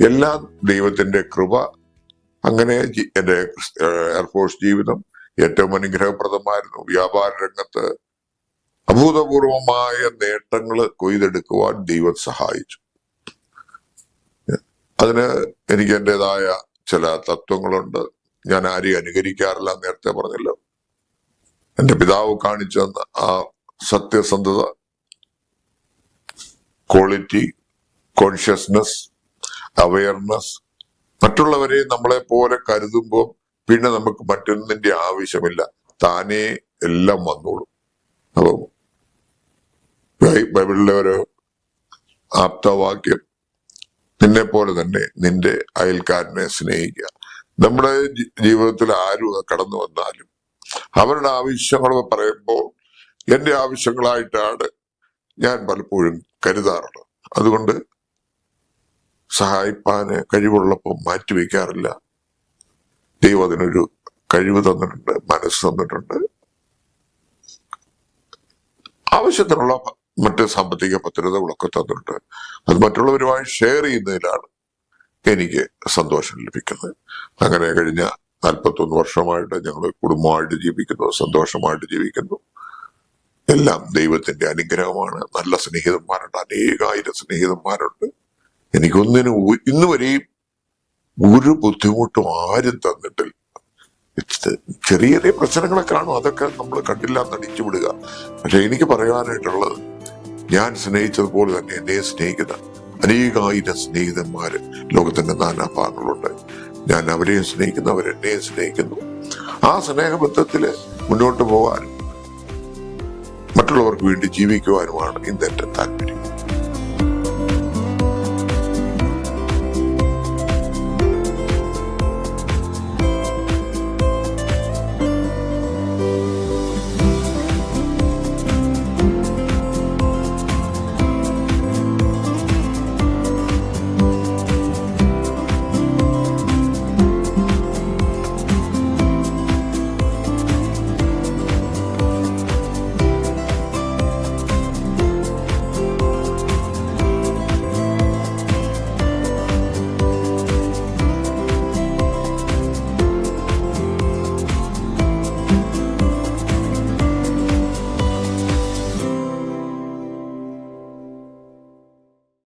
എല്ലാം ദൈവത്തിന്റെ കൃപ. അങ്ങനെ എന്റെ എയർഫോഴ്സ് ജീവിതം ഏറ്റവും അനുഗ്രഹപ്രദമായിരുന്നു. വ്യാപാര രംഗത്ത് അഭൂതപൂർവമായ നേട്ടങ്ങൾ കൊയ്തെടുക്കുവാൻ ദൈവം സഹായിച്ചു. അതിന് എനിക്ക് എന്റേതായ ചില തത്വങ്ങളുണ്ട്. ഞാൻ ആരെയും അനുകരിക്കാറില്ല, നേരത്തെ പറഞ്ഞല്ലോ. എന്റെ പിതാവ് കാണിച്ചു തന്ന ആ സത്യസന്ധത, ക്വാളിറ്റി, കോൺഷ്യസ്നസ്, അവയർനെസ്, മറ്റുള്ളവരെ നമ്മളെ പോലെ കരുതുമ്പോൾ പിന്നെ നമുക്ക് മറ്റൊന്നിന്റെ ആവശ്യമില്ല, താനേ എല്ലാം വന്നോളും. അപ്പൊ ബൈബിളിലെ ഒരു ആപ്തവാക്യം, നിന്നെ പോലെ തന്നെ നിന്റെ അയൽക്കാരനെ സ്നേഹിക്കുക. നമ്മുടെ ജീവിതത്തിൽ ആരും കടന്നു വന്നാലും അവരുടെ ആവശ്യങ്ങൾ പറയുമ്പോൾ എന്റെ ആവശ്യങ്ങളായിട്ടാണ് ഞാൻ പലപ്പോഴും കരുതാറുള്ളത്. അതുകൊണ്ട് സഹായിപ്പാന് കഴിവുള്ളപ്പോൾ മാറ്റിവെക്കാറില്ല. ദൈവം അതിനൊരു കഴിവ് തന്നിട്ടുണ്ട്, മനസ്സ് തന്നിട്ടുണ്ട്. ആവശ്യത്തിനുള്ള മറ്റ് സാമ്പത്തിക ഭദ്രതകളൊക്കെ തന്നിട്ടുണ്ട്. അത് മറ്റുള്ളവരുമായി ഷെയർ ചെയ്യുന്നതിലാണ് എനിക്ക് സന്തോഷം ലഭിക്കുന്നത്. അങ്ങനെ കഴിഞ്ഞ 41 വർഷമായിട്ട് ഞങ്ങൾ കുടുംബമായിട്ട് ജീവിക്കുന്നു, സന്തോഷമായിട്ട് ജീവിക്കുന്നു. എല്ലാം ദൈവത്തിന്റെ അനുഗ്രഹമാണ്. നല്ല സ്നേഹിതന്മാരുണ്ട്, അനേകായിരം സ്നേഹിതന്മാരുണ്ട്. എനിക്കൊന്നിനും ഇന്നുവരെയും ഒരു ബുദ്ധിമുട്ടും ആരും തന്നിട്ടില്ല. ചെറിയ ചെറിയ പ്രശ്നങ്ങളെ കാണും, അതൊക്കെ നമ്മൾ കണ്ടില്ല എന്നടിച്ചു വിടുക. പക്ഷെ എനിക്ക് പറയാനായിട്ടുള്ളത്, ഞാൻ സ്നേഹിച്ചതുപോലെ തന്നെ എന്നെ സ്നേഹിക്കുന്ന അനേകായിരം സ്നേഹിതന്മാര് ലോകത്തിന്റെ നാനാഭാഗങ്ങളുണ്ട്. ഞാൻ അവരെയും സ്നേഹിക്കുന്നു, അവരെന്നെയും സ്നേഹിക്കുന്നു. ആ സ്നേഹബന്ധത്തില് മുന്നോട്ട് പോകാൻ മറ്റുള്ളവർക്ക് വേണ്ടി ജീവിക്കുവാനുമാണ് ഇന്ന് എൻ്റെ താല്പര്യം.